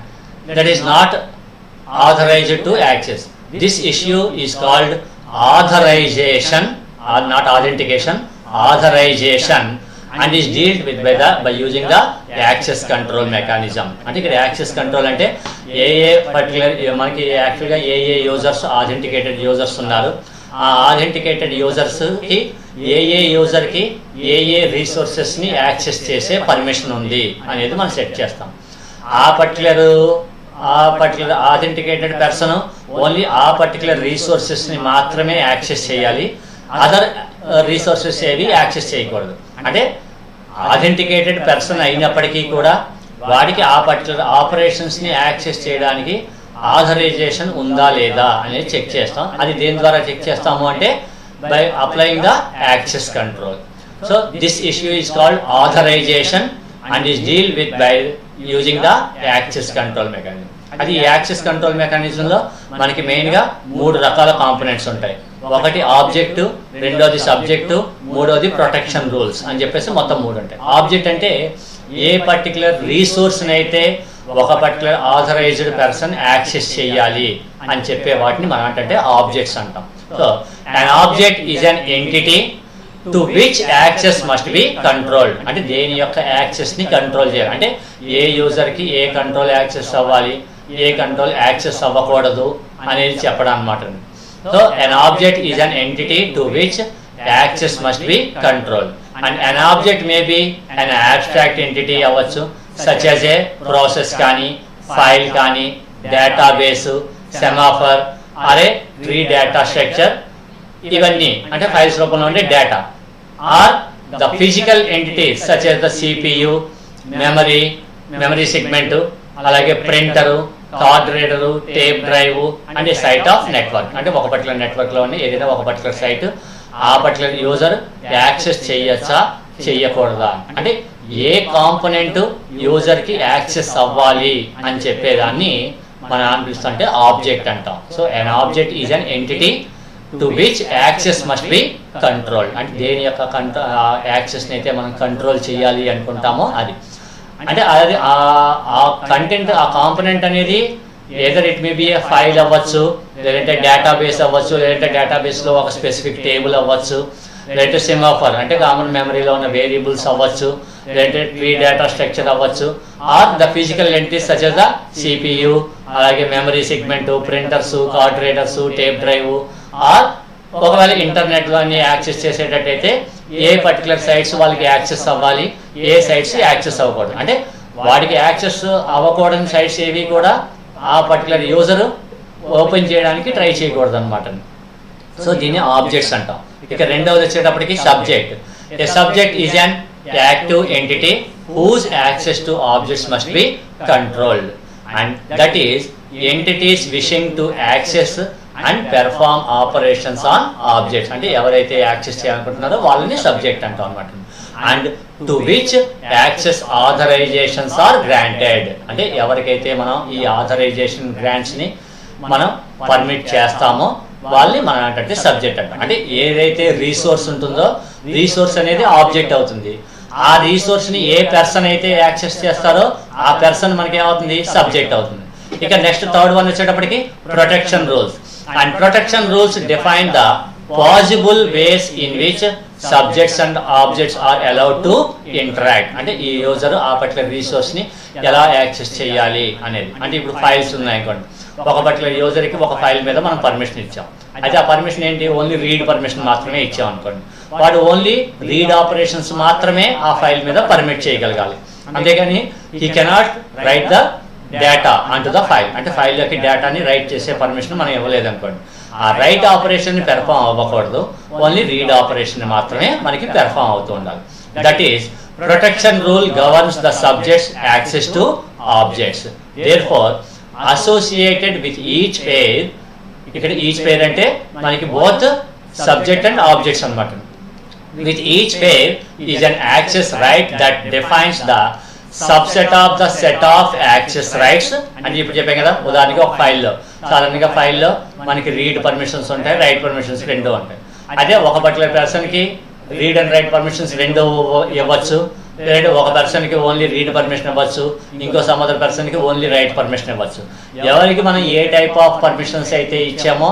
that is not authorised to access. This issue is called authorisation or not authentication, authorisation and is dealt with by using the access control mechanism. అంటే ఇక్కడ యాక్సెస్ కంట్రోల్ అంటే ఏ పర్టికులర్ మనకి యాక్చువల్గా ఏ users authenticated users ఉన్నారు, ఆ authenticated యూజర్స్కి ఏ యూజర్కి ఏ రీసోర్సెస్ని access చేసే permission ఉంది అనేది మనం సెట్ చేస్తాం. ఆ పర్టికులర్ ఆథెంటికేటెడ్ పర్సన్ ఓన్లీ ఆ పర్టికులర్ రీసోర్సెస్ని మాత్రమే యాక్సెస్ చేయాలి, అదర్ రీసోర్సెస్ ఏవి యాక్సెస్ చేయకూడదు. అంటే ఆథెంటికేటెడ్ పర్సన్ అయినప్పటికీ కూడా వాడికి ఆ పర్టికులర్ ఆపరేషన్స్ని యాక్సెస్ చేయడానికి ఆథరైజేషన్ ఉందా లేదా అనేది చెక్ చేస్తాం. అది దేని ద్వారా చెక్ చేస్తాము అంటే by applying the access control. So this issue is called authorisation and is deal with by using the access control mechanism. అది యాక్సెస్ కంట్రోల్ మెకానిజంలో మనకి మెయిన్గా 3 రకాల కాంపోనెంట్స్ ఉంటాయి. ఒకటి ఆబ్జెక్టు, రెండోది సబ్జెక్టు, మూడోది ప్రొటెక్షన్ రూల్స్ అని చెప్పేసి మొత్తం 3 ఉంటాయి. ఆబ్జెక్ట్ అంటే ఏ పర్టికులర్ రీసోర్స్ని అయితే ఒక పర్టికులర్ ఆథరైజ్డ్ పర్సన్ యాక్సెస్ చేయాలి అని చెప్పే వాటిని మనం అంటే ఆబ్జెక్ట్స్ అంటాం. So an object is an entity to which access must be controlled. అంటే దేని యొక్క యాక్సెస్ని కంట్రోల్ చేయాలి, అంటే ఏ యూజర్కి ఏ కంట్రోల్ యాక్సెస్ అవ్వాలి, ఏ కంట్రోల్ యాక్సెస్ అవ్వకూడదు అనేది చెప్పడం అన్నమాట. So an object is an entity to which access must be controlled. And an object may be an abstract entity అవ్వచ్చు, such as a process కానీ, ఫైల్ కానీ, database, semaphore, array tree data structure, ఇవన్నీ అంటే files రూపంలో ఉండే data. Or the physical entities such as the CPU, memory segment, అలాగే printer, card reader, tape drive and a site of network. అంటే ఒక particular నెట్వర్క్లో ఉండే ఏదైనా ఒక పర్టికులర్ సైట్ ఆ పర్టికులర్ యూజర్ యాక్సెస్ చేయొచ్చా చేయకూడదా, అంటే ఏ కాంపోనెంట్ యూజర్కి యాక్సెస్ అవ్వాలి అని చెప్పేదాన్ని మనం అనిపిస్తుంటే ఆబ్జెక్ట్ అంటాం. So an object is an entity to which access must be control. అంటే దేని యొక్క యాక్సెస్ని అయితే మనం కంట్రోల్ చేయాలి అనుకుంటామో అది. అంటే అది ఆ కంటెంట్, ఆ కాంపోనెంట్ అనేది either it may be A file అవ్వచ్చు, లేదంటే డేటాబేస్ అవ్వచ్చు, లేదంటే డేటాబేస్లో ఒక స్పెసిఫిక్ టేబుల్ అవ్వచ్చు, లేదంటే సెమాఫర్ అంటే కామన్ మెమరీలో ఉన్న వేరియబుల్స్ అవ్వచ్చు, లేదంటే ట్రీ డేటా స్ట్రక్చర్ అవ్వచ్చు, or the physical entities such as the CPU, అలాగే memory segment, printers, card readers, tape drive, or ఒకవేళ ఇంటర్నెట్లో అన్ని యాక్సెస్ చేసేటట్టయితే ఏ పర్టికులర్ సైట్స్ వాళ్ళకి యాక్సెస్ అవ్వాలి, ఏ సైట్స్ యాక్సెస్ అవ్వకూడదు. అంటే వాడికి యాక్సెస్ అవ్వకూడని సైట్స్ ఏవి కూడా ఆ పర్టికులర్ యూజర్ ఓపెన్ చేయడానికి ట్రై చేయకూడదు అనమాట. సో దీన్ని ఆబ్జెక్ట్స్ అంటాం. ఇక రెండవది వచ్చేటప్పటికి subject. A subject is an active entity whose access to objects must be controlled, and that is entities wishing to access and perform operations on objects. అంటే ఎవరైతే యాక్సెస్ చేయాలనుకుంటున్నారో వాళ్ళని సబ్జెక్ట్ అంటాం అనమాట. And to which access authorisations are granted. అంటే ఎవరికైతే మనం ఈ ఆథరైజేషన్ గ్రాంట్స్ని మనం పర్మిట్ చేస్తామో వాళ్ళని మనం అంటే సబ్జెక్ట్ అంటాం. అంటే ఏదైతే రీసోర్స్ ఉంటుందో రీసోర్స్ అనేది ఆబ్జెక్ట్ అవుతుంది. ఆ రీసోర్స్ని ఏ పర్సన్ అయితే యాక్సెస్ చేస్తారో ఆ పర్సన్ మనకి ఏమవుతుంది, సబ్జెక్ట్ అవుతుంది. ఇక నెక్స్ట్ థర్డ్ వన్ వచ్చేటప్పటికి protection rules. And protection rules define the possible ways in which subjects and objects are allowed to interact. అంటే ఈ యూజర్ ఆ పర్టికులర్ రీసోర్స్ని ఎలా యాక్సెస్ చేయాలి అనేది. అంటే ఇప్పుడు ఫైల్స్ ఉన్నాయనుకోండి, ఒక పర్టికులర్ యూజర్కి ఒక ఫైల్ మీద మనం పర్మిషన్ ఇచ్చాం. అయితే ఆ పర్మిషన్ ఏంటి, ఓన్లీ రీడ్ పర్మిషన్ మాత్రమే ఇచ్చాం అనుకోండి. వాడు ఓన్లీ రీడ్ ఆపరేషన్స్ మాత్రమే ఆ ఫైల్ మీద పర్మిట్ చేయగలగాలి. అంతేగాని he cannot write the data unto the file. అంటే ఫైల్ యొక్క డేటాని రైట్ చేసే పర్మిషన్ మనం ఇవ్వలేదు అనుకోండి. ఆ రైట్ ఆపరేషన్ని పెర్ఫామ్ అవ్వకూడదు, ఓన్లీ రీడ్ ఆపరేషన్ మాత్రమే మనకి పెర్ఫామ్ అవుతూ ఉండాలి. That is protection rule governs the subjects access to objects. Therefore associated with each పేర్. ఇక్కడ ఈచ్ పేర్ అంటే మనకి బోత్ సబ్జెక్ట్ అండ్ ఆబ్జెక్ట్స్ అనమాట. With each pair is an access right that defines the subset of the set of access rights. అని ఇప్పుడు చెప్పాం కదా, ఉదాహరణకి ఒక ఫైల్లో సాధారణంగా ఫైల్లో మనకి రీడ్ పర్మిషన్స్ ఉంటాయి, రైట్ పర్మిషన్స్ రెండు ఉంటాయి. అదే ఒక పర్టికులర్ పర్సన్కి రీడ్ అండ్ రైట్ పర్మిషన్స్ రెండు ఇవ్వచ్చు, లేదంటే ఒక పర్సన్కి ఓన్లీ రీడ్ పర్మిషన్ ఇవ్వచ్చు, ఇంకో సమ్ అదర్ పర్సన్కి ఓన్లీ రైట్ పర్మిషన్ ఇవ్వచ్చు. ఎవరికి మనం ఏ టైప్ ఆఫ్ పర్మిషన్స్ అయితే ఇచ్చామో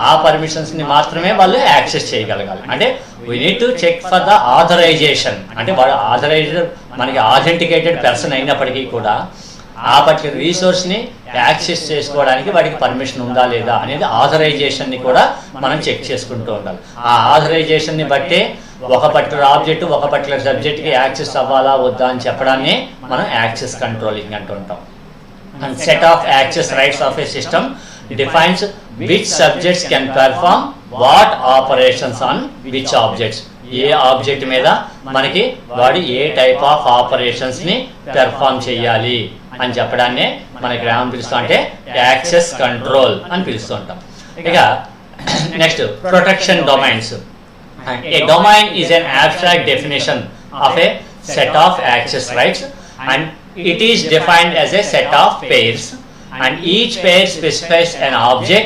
ఆ పర్మిషన్స్ని మాత్రమే వాళ్ళు యాక్సెస్ చేయగలగాలి. అంటే we need to check for the authorisation. అంటే వాడు ఆథరైజ్డ్ మనకి ఆథెంటికేటెడ్ పర్సన్ అయినప్పటికీ కూడా ఆ పర్టికులర్ రీసోర్స్ని యాక్సెస్ చేసుకోవడానికి వాడికి పర్మిషన్ ఉందా లేదా అనేది ఆథరైజేషన్ని కూడా మనం చెక్ చేసుకుంటూ ఉండాలి. ఆ ఆథరైజేషన్ని బట్టే ఒక పర్టికులర్ ఆబ్జెక్ట్ ఒక పర్టికులర్ సబ్జెక్ట్కి యాక్సెస్ అవ్వాలా వద్దా అని చెప్పడాన్ని మనం యాక్సెస్ కంట్రోలింగ్ అంటూ ఉంటాం. And set of access rights of A system defines which subjects can perform what operations on which objects. A object మీద మనకి వాడు ఏ టైప్ ఆఫ్ ఆపరేషన్స్ ని పెర్ఫామ్ చేయాలి అని చెప్పడాన్ని మనకి ఏమని పిలుస్తాం అంటే యాక్సెస్ కంట్రోల్ అని పిలుస్తూ ఉంటాం. ఇక next protection domains. A domain is an abstract definition of a set of access rights and it is defined as a set of pairs and each pair specifies an object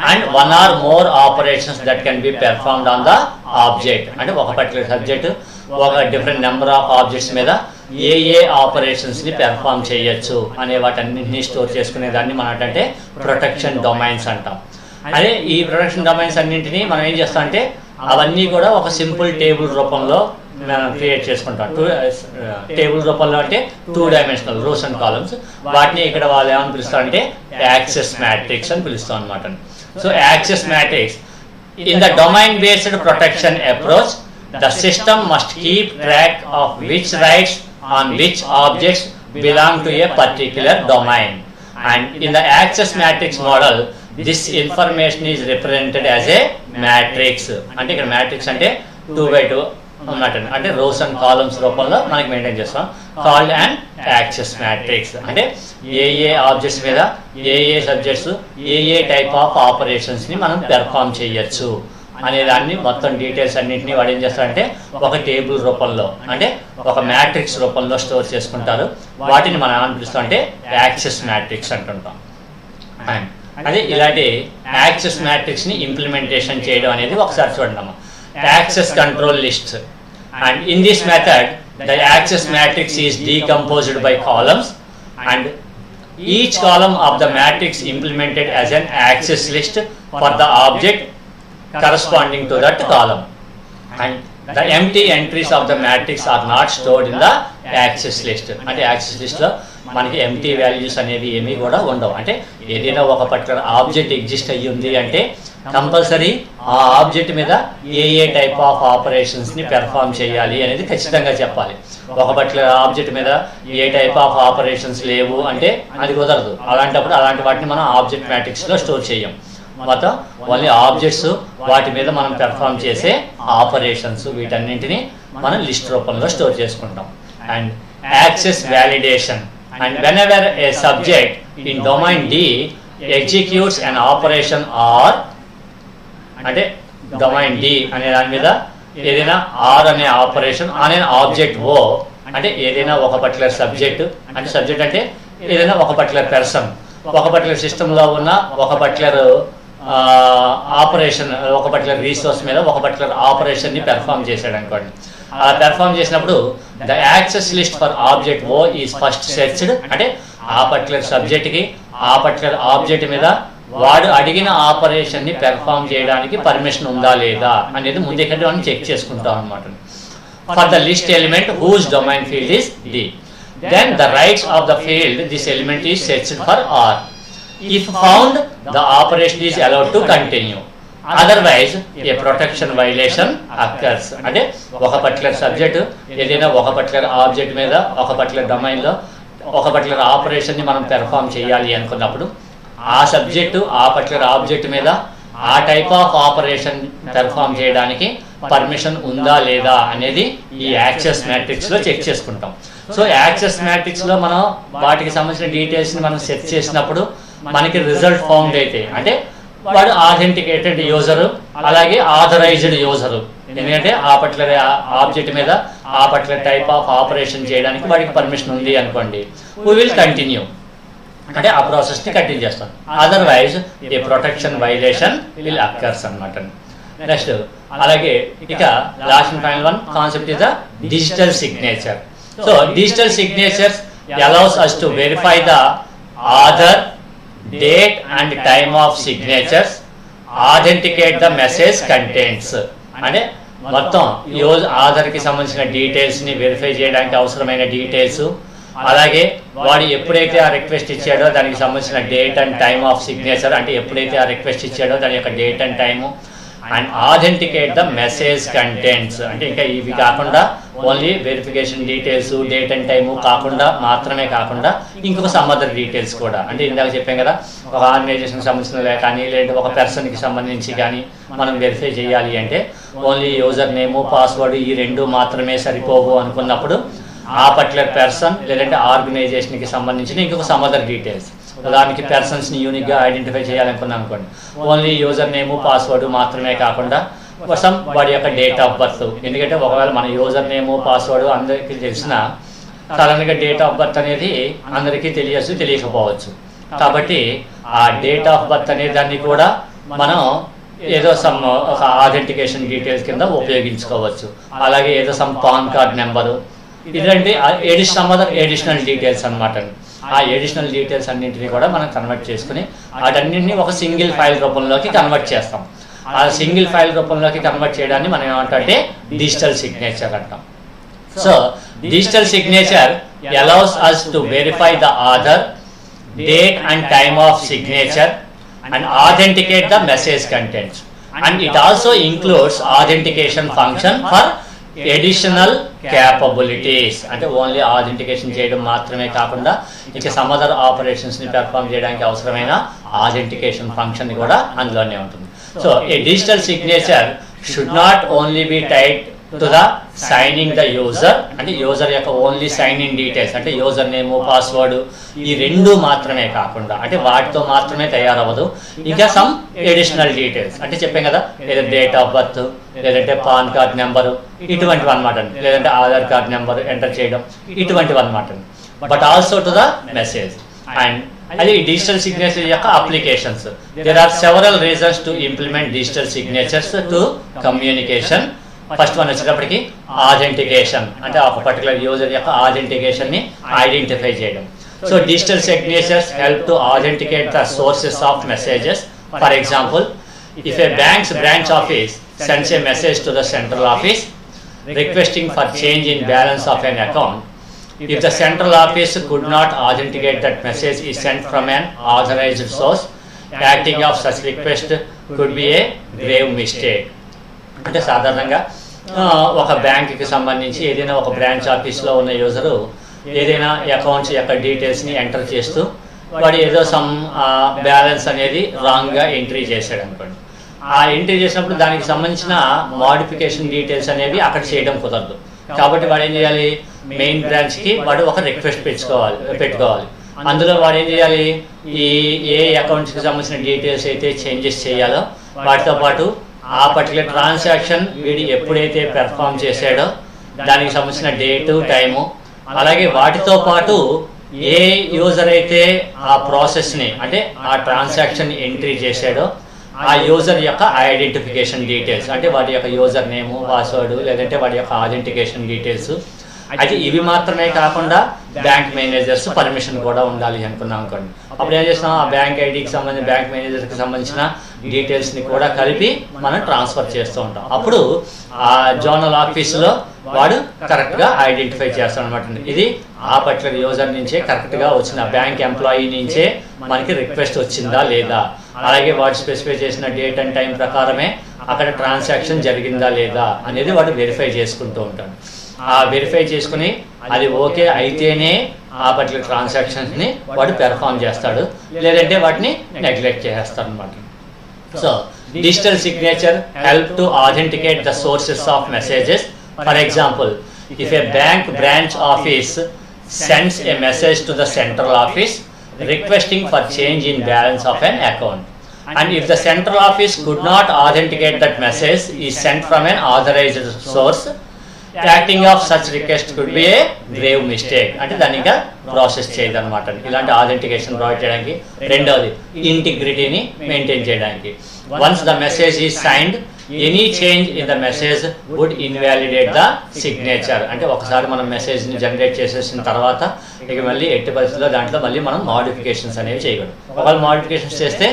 and one or more operations that can be performed on the object. అంటే ఒక particular subject ఒక different number of objects మీద ఏ ఆపరేషన్స్ని perform చేయొచ్చు అనే వాటన్నింటినీ store చేసుకునే దాన్ని మనం అంటే ప్రొటెక్షన్ డొమైన్స్ అంటాం. అదే ఈ ప్రొటెక్షన్ డొమైన్స్ అన్నింటినీ మనం ఏం చేస్తాం అంటే అవన్నీ కూడా ఒక సింపుల్ టేబుల్ రూపంలో మనం క్రియేట్ చేసుకుంటాం. టేబుల్ రూపంలో అంటే 2 డైమెన్షనల్ రోస్ అండ్ కాలమ్స్. వాటిని ఇక్కడ వాళ్ళు ఏమని పిలుస్తారు అంటే యాక్సెస్ మ్యాట్రిక్స్ అని పిలుస్తాం అనమాట. So access matrix in the domain based protection approach the system must keep track of which rights on which objects belong to A particular domain. And in the access matrix model this information is represented as a matrix. అంటే ఇక్కడ matrix అంటే 2x2 ఉన్నట్టు అంటే rows and columns రూపంలో మనకి maintain చేస్తాం. Called and access matrix అంటే ఏ objects మీద ఏ సబ్జెక్ట్స్ ఏ టైప్ ఆఫ్ ఆపరేషన్స్ని మనం పెర్ఫామ్ చేయొచ్చు అనే దాన్ని మొత్తం డీటెయిల్స్ అన్నింటినీ వాడు ఏం చేస్తారంటే ఒక టేబుల్ రూపంలో అంటే ఒక మ్యాట్రిక్స్ రూపంలో స్టోర్ చేసుకుంటారు. వాటిని మనం ఏమని పిలుస్తాం అంటే యాక్సెస్ మ్యాట్రిక్స్ అంటుంటాం. అండ్ అదే ఇలాంటి యాక్సెస్ మ్యాట్రిక్స్ని ఇంప్లిమెంటేషన్ చేయడం అనేది ఒకసారి చూడండి. Access control list, and in this method the access matrix is decomposed by columns and each column of the matrix implemented as an access list for the object corresponding to that column, and the empty entries of the matrix are not stored in the access list. అంటే access list లో మనకి empty values అనేవి ఏమీ కూడా ఉండవు. అంటే ఏదైనా ఒక పర్టికులర్ ఆబ్జెక్ట్ ఎగ్జిస్ట్ అయ్యి ఉంది అంటే కంపల్సరీ ఆ ఆబ్జెక్ట్ మీద ఏ టైప్ ఆఫ్ ఆపరేషన్స్ని పెర్ఫామ్ చేయాలి అనేది ఖచ్చితంగా చెప్పాలి. ఒక పర్టికులర్ ఆబ్జెక్ట్ మీద ఏ టైప్ ఆఫ్ ఆపరేషన్స్ లేవు అంటే అది కుదరదు. అలాంటప్పుడు అలాంటి వాటిని మనం ఆబ్జెక్ట్ మ్యాట్రిక్స్లో స్టోర్ చేయం. మొత్తం ఓన్లీ ఆబ్జెక్ట్స్, వాటి మీద మనం పెర్ఫామ్ చేసే ఆపరేషన్స్, వీటన్నింటినీ మనం లిస్ట్ రూపంలో స్టోర్ చేసుకుంటాం. And access validation, and whenever a subject in domain D executes an operation or అంటే డొమైన్ D అనే దాని మీద ఏదైనా R అనే operation on an object O, అంటే ఏదైనా ఒక పర్టికులర్ సబ్జెక్ట్, అంటే సబ్జెక్ట్ అంటే ఏదైనా ఒక పర్టికులర్ పర్సన్ ఒక పర్టికులర్ సిస్టంలో ఉన్న ఒక పర్టికులర్ ఆపరేషన్, ఒక పర్టికులర్ రీసోర్స్ మీద ఒక పర్టికులర్ ఆపరేషన్ని పెర్ఫామ్ చేశాడు అనుకోండి. అలా పెర్ఫామ్ చేసినప్పుడు the access list for object O is first searched, అంటే ఆ పర్టికులర్ సబ్జెక్ట్కి ఆ పర్టికులర్ ఆబ్జెక్ట్ మీద వాడు అడిగిన ఆపరేషన్ని పెర్ఫామ్ చేయడానికి పర్మిషన్ ఉందా లేదా అనేది ముందే మనం చెక్ చేసుకుంటాం అనమాట. For the list element whose domain field is D, then the rights of the field this element is searched for R. If found the operation is allowed to continue, otherwise a protection violation occurs. అంటే ఒక particular subject ఏదైనా ఒక particular object మీద ఒక particular డొమైన్లో ఒక particular ఆపరేషన్ని మనం perform చేయాలి అనుకున్నప్పుడు ఆ సబ్జెక్టు ఆ పర్టికులర్ ఆబ్జెక్ట్ మీద ఆ టైప్ ఆఫ్ ఆపరేషన్ పెర్ఫామ్ చేయడానికి పర్మిషన్ ఉందా లేదా అనేది ఈ యాక్సెస్ మ్యాట్రిక్స్లో చెక్ చేసుకుంటాం. సో యాక్సెస్ మ్యాట్రిక్స్లో మనం వాటికి సంబంధించిన డీటెయిల్స్ని మనం సెట్ చేసినప్పుడు మనకి రిజల్ట్ ఫౌండ్ అయితే అంటే వాడు ఆథెంటికేటెడ్ యూజరు, అలాగే ఆథరైజ్డ్ యూజరు. ఎందుకంటే ఆ పర్టికులర్ ఆబ్జెక్ట్ మీద ఆ పర్టికులర్ టైప్ ఆఫ్ ఆపరేషన్ చేయడానికి వాడికి పర్మిషన్ ఉంది అనుకోండి, వీ విల్ కంటిన్యూ, అంటే ఆ ప్రాసెస్ని కంటిన్యూ చేస్తాం. Otherwise a protection violation will occurs అనమాట. నెక్స్ట్ అలాగే ఇక last and final one concept is the digital signature. So digital signatures allows us to verify the author, date and time of signatures, authenticate the message contents. అంటే మొత్తం use ఆధార్కి సంబంధించిన డీటెయిల్స్ని verify చేయడానికి అవసరమైన details, అలాగే వాడు ఎప్పుడైతే ఆ రిక్వెస్ట్ ఇచ్చాడో దానికి సంబంధించిన date and time of signature, అంటే ఎప్పుడైతే ఆ రిక్వెస్ట్ ఇచ్చాడో దాని యొక్క date and time, and authenticate the message contents. అంటే ఇంకా ఇవి కాకుండా only verification details, date and time మాత్రమే కాకుండా ఇంకొక సమ్ అదర్ డీటెయిల్స్ కూడా, అంటే ఇందాక చెప్పాం కదా ఒక ఆర్గనైజేషన్కి సంబంధించిన కానీ లేదంటే ఒక పర్సన్కి సంబంధించి కానీ మనం వెరిఫై చేయాలి అంటే ఓన్లీ యూజర్ నేము పాస్వర్డ్ ఈ రెండు మాత్రమే సరిపోవు అనుకున్నప్పుడు ఆ పర్టికులర్ పర్సన్ లేదంటే ఆర్గనైజేషన్కి సంబంధించిన ఇంకొక సమ్ అదర్ డీటెయిల్స్, దానికి పర్సన్స్ని యూనిక్గా ఐడెంటిఫై చేయాలనుకున్నాం అనుకోండి, ఓన్లీ యూజర్ నేము పాస్వర్డ్ మాత్రమే కాకుండా కోసం వాడి యొక్క డేట్ ఆఫ్ బర్త్. ఎందుకంటే ఒకవేళ మన యూజర్ నేము పాస్వర్డ్ అందరికీ తెలిసిన సడన్గా డేట్ ఆఫ్ బర్త్ అనేది అందరికీ తెలియకపోవచ్చు. కాబట్టి ఆ డేట్ ఆఫ్ బర్త్ అనే దాన్ని కూడా మనం ఏదో సమ్ ఒక ఆథెంటికేషన్ డీటెయిల్స్ కింద ఉపయోగించుకోవచ్చు. అలాగే ఏదో సమ్ పాన్ కార్డ్ నెంబరు, ఇదంటే ఎడిషనల్ డీటెయిల్స్ అనమాట. ఆ ఎడిషనల్ డీటెయిల్స్ అన్నింటినీ కూడా మనం కన్వర్ట్ చేసుకుని వాటన్నింటినీ ఒక సింగిల్ ఫైల్ రూపంలోకి కన్వర్ట్ చేస్తాం. ఆ సింగిల్ ఫైల్ రూపంలోకి కన్వర్ట్ చేయడాన్ని మనం ఏమంటే డిజిటల్ సిగ్నేచర్ అంటాం. So digital signature allows us to verify the author, date and time of signature and authenticate the message contents, and it also includes authentication function for additional capabilities. అంటే only authentication చేయడం మాత్రమే కాకుండా ఇక some other ఆపరేషన్స్ని perform చేయడానికి అవసరమైన authentication function కూడా అందులోనే ఉంటుంది. So a digital signature should not only be typed to the signing the user, అంటే యూజర్ యొక్క ఓన్లీ సైన్ ఇన్ డీటెయిల్స్, అంటే యూజర్ నేమ్ పాస్వర్డ్ ఈ రెండు మాత్రమే కాకుండా, అంటే వాటితో మాత్రమే తయారవ్వదు, ఇంకా సమ్ ఎడిషనల్ డీటెయిల్స్ అంటే చెప్పాం కదా, లేదా డేట్ ఆఫ్ బర్త్, లేదంటే పాన్ కార్డ్ నెంబరు ఇటువంటివి అనమాట, లేదంటే ఆధార్ కార్డ్ నెంబర్ ఎంటర్ చేయడం ఇటువంటివి అనమాట. But also to the message. And అది డిజిటల్ సిగ్నేచర్ యొక్క applications. There are several reasons to implement digital signatures to communication. First one వచ్చేటప్పటికి ఆథెంటికేషన్, అంటే ఒక పర్టికులర్ యూజర్ యొక్క ఆథెంటికేషన్ ని ఐడెంటిఫై చేయడం. So digital signatures help to authenticate the sources of messages. For example, if a bank's branch office sends a message to the central office requesting for change in balance of an account, if the central office could not authenticate that message is sent from an authorized source, acting of such request could be a grave mistake. అంటే సాధారణంగా ఒక బ్యాంకుకి సంబంధించి ఏదైనా ఒక branch ఆఫీస్లో ఉన్న user ఏదైనా అకౌంట్స్ యొక్క డీటెయిల్స్ని ఎంటర్ చేస్తూ వాడు ఏదో సమ్ బ్యాలెన్స్ అనేది రాంగ్గా ఎంట్రీ చేశాడు అనుకోండి. ఆ ఎంట్రీ చేసినప్పుడు దానికి సంబంధించిన మోడిఫికేషన్ డీటెయిల్స్ అనేవి అక్కడ చేయడం కుదరదు. కాబట్టి వాడు ఏం చేయాలి, మెయిన్ బ్రాంచ్కి వాడు ఒక రిక్వెస్ట్ పెట్టుకోవాలి. అందులో వాడు ఏం చేయాలి, ఏ అకౌంట్స్కి సంబంధించిన డీటెయిల్స్ అయితే చేంజెస్ చేయాలో వాటితో పాటు ఆ పర్టికులర్ ట్రాన్సాక్షన్ వీడు ఎప్పుడైతే పెర్ఫామ్ చేశాడో దానికి సంబంధించిన డేటు టైము, అలాగే వాటితో పాటు ఏ యూజర్ అయితే ఆ ప్రాసెస్ని అంటే ఆ ట్రాన్సాక్షన్ ఎంట్రీ చేశాడో ఆ యూజర్ యొక్క ఐడెంటిఫికేషన్ డీటెయిల్స్, అంటే వాటి యొక్క యూజర్ నేము పాస్వర్డ్ లేదంటే వాటి యొక్క ఐడెంటిఫికేషన్ డీటెయిల్స్. అయితే ఇవి మాత్రమే కాకుండా బ్యాంక్ మేనేజర్స్ పర్మిషన్ కూడా ఉండాలి అనుకున్నాం అనుకోండి. అప్పుడు ఏం చేస్తాం, ఆ బ్యాంక్ ఐడికి సంబంధించిన బ్యాంక్ మేనేజర్కి సంబంధించిన డీటెయిల్స్ని కూడా కలిపి మనం ట్రాన్స్ఫర్ చేస్తూ ఉంటాం. అప్పుడు ఆ జోనల్ ఆఫీసులో వాడు కరెక్ట్గా ఐడెంటిఫై చేస్తాడు అనమాట. ఇది ఆ పర్టికులర్ యూజర్ నుంచే కరెక్ట్గా వచ్చిన బ్యాంక్ ఎంప్లాయీ నుంచే మనకి రిక్వెస్ట్ వచ్చిందా లేదా, అలాగే వాడు స్పెసిఫై చేసిన డేట్ అండ్ టైం ప్రకారమే అక్కడ ట్రాన్సాక్షన్ జరిగిందా లేదా అనేది వాడు వెరిఫై చేసుకుంటూ ఉంటాడు. ఆ వెరిఫై చేసుకుని అది ఓకే అయితేనే ఆ పర్టికులర్ ట్రాన్సాక్షన్స్ని వాడు పెర్ఫామ్ చేస్తాడు, లేదంటే వాటిని నెగ్లెక్ట్ చేస్తాడు అనమాట. So digital signature help to authenticate the sources of messages. For example, if A bank branch office sends a message to the central office requesting for change in balance of an account, and if the central office could not authenticate that message is sent from an authorized source, acting of such request could be a grave mistake. అంటే దాన్ని ఇంకా process చేయదన్నమాట. ఇలాంటి authentication provide చేయడానికి. రెండవది ఇంటిగ్రిటీని maintain చేయడానికి. Once the message is signed, any change in the message would invalidate the signature. అంటే ఒకసారి మనం మెసేజ్ని జనరేట్ చేసేసిన తర్వాత ఇక మళ్ళీ ఎట్టి పరిస్థితుల్లో దాంట్లో మళ్ళీ మనం మోడిఫికేషన్స్ అనేవి చేయకూడదు. ఒకవేళ మోడిఫికేషన్స్ చేస్తే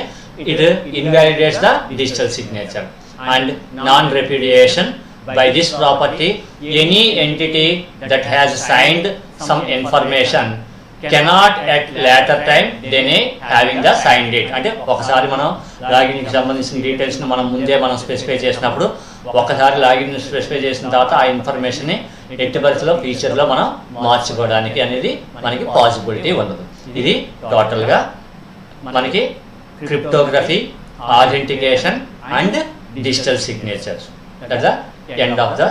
it invalidates the digital signature. And non repudiation. By this property, any entity that has signed some information cannot at later time deny having the signed it. అంటే ఒకసారి మనం లాగిన్కి సంబంధించిన డీటెయిల్స్ని మనం ముందే మనం స్పెసిఫై చేసినప్పుడు ఒకసారి లాగిన్ స్పెసిఫై చేసిన తర్వాత ఆ ఇన్ఫర్మేషన్ని ఎట్టి పరిస్థితిలో ఫ్యూచర్లో మనం మార్చుకోవడానికి అనేది మనకి పాసిబిలిటీ ఉండదు. ఇది టోటల్గా మనకి cryptography, authentication and digital signatures. That's the end of the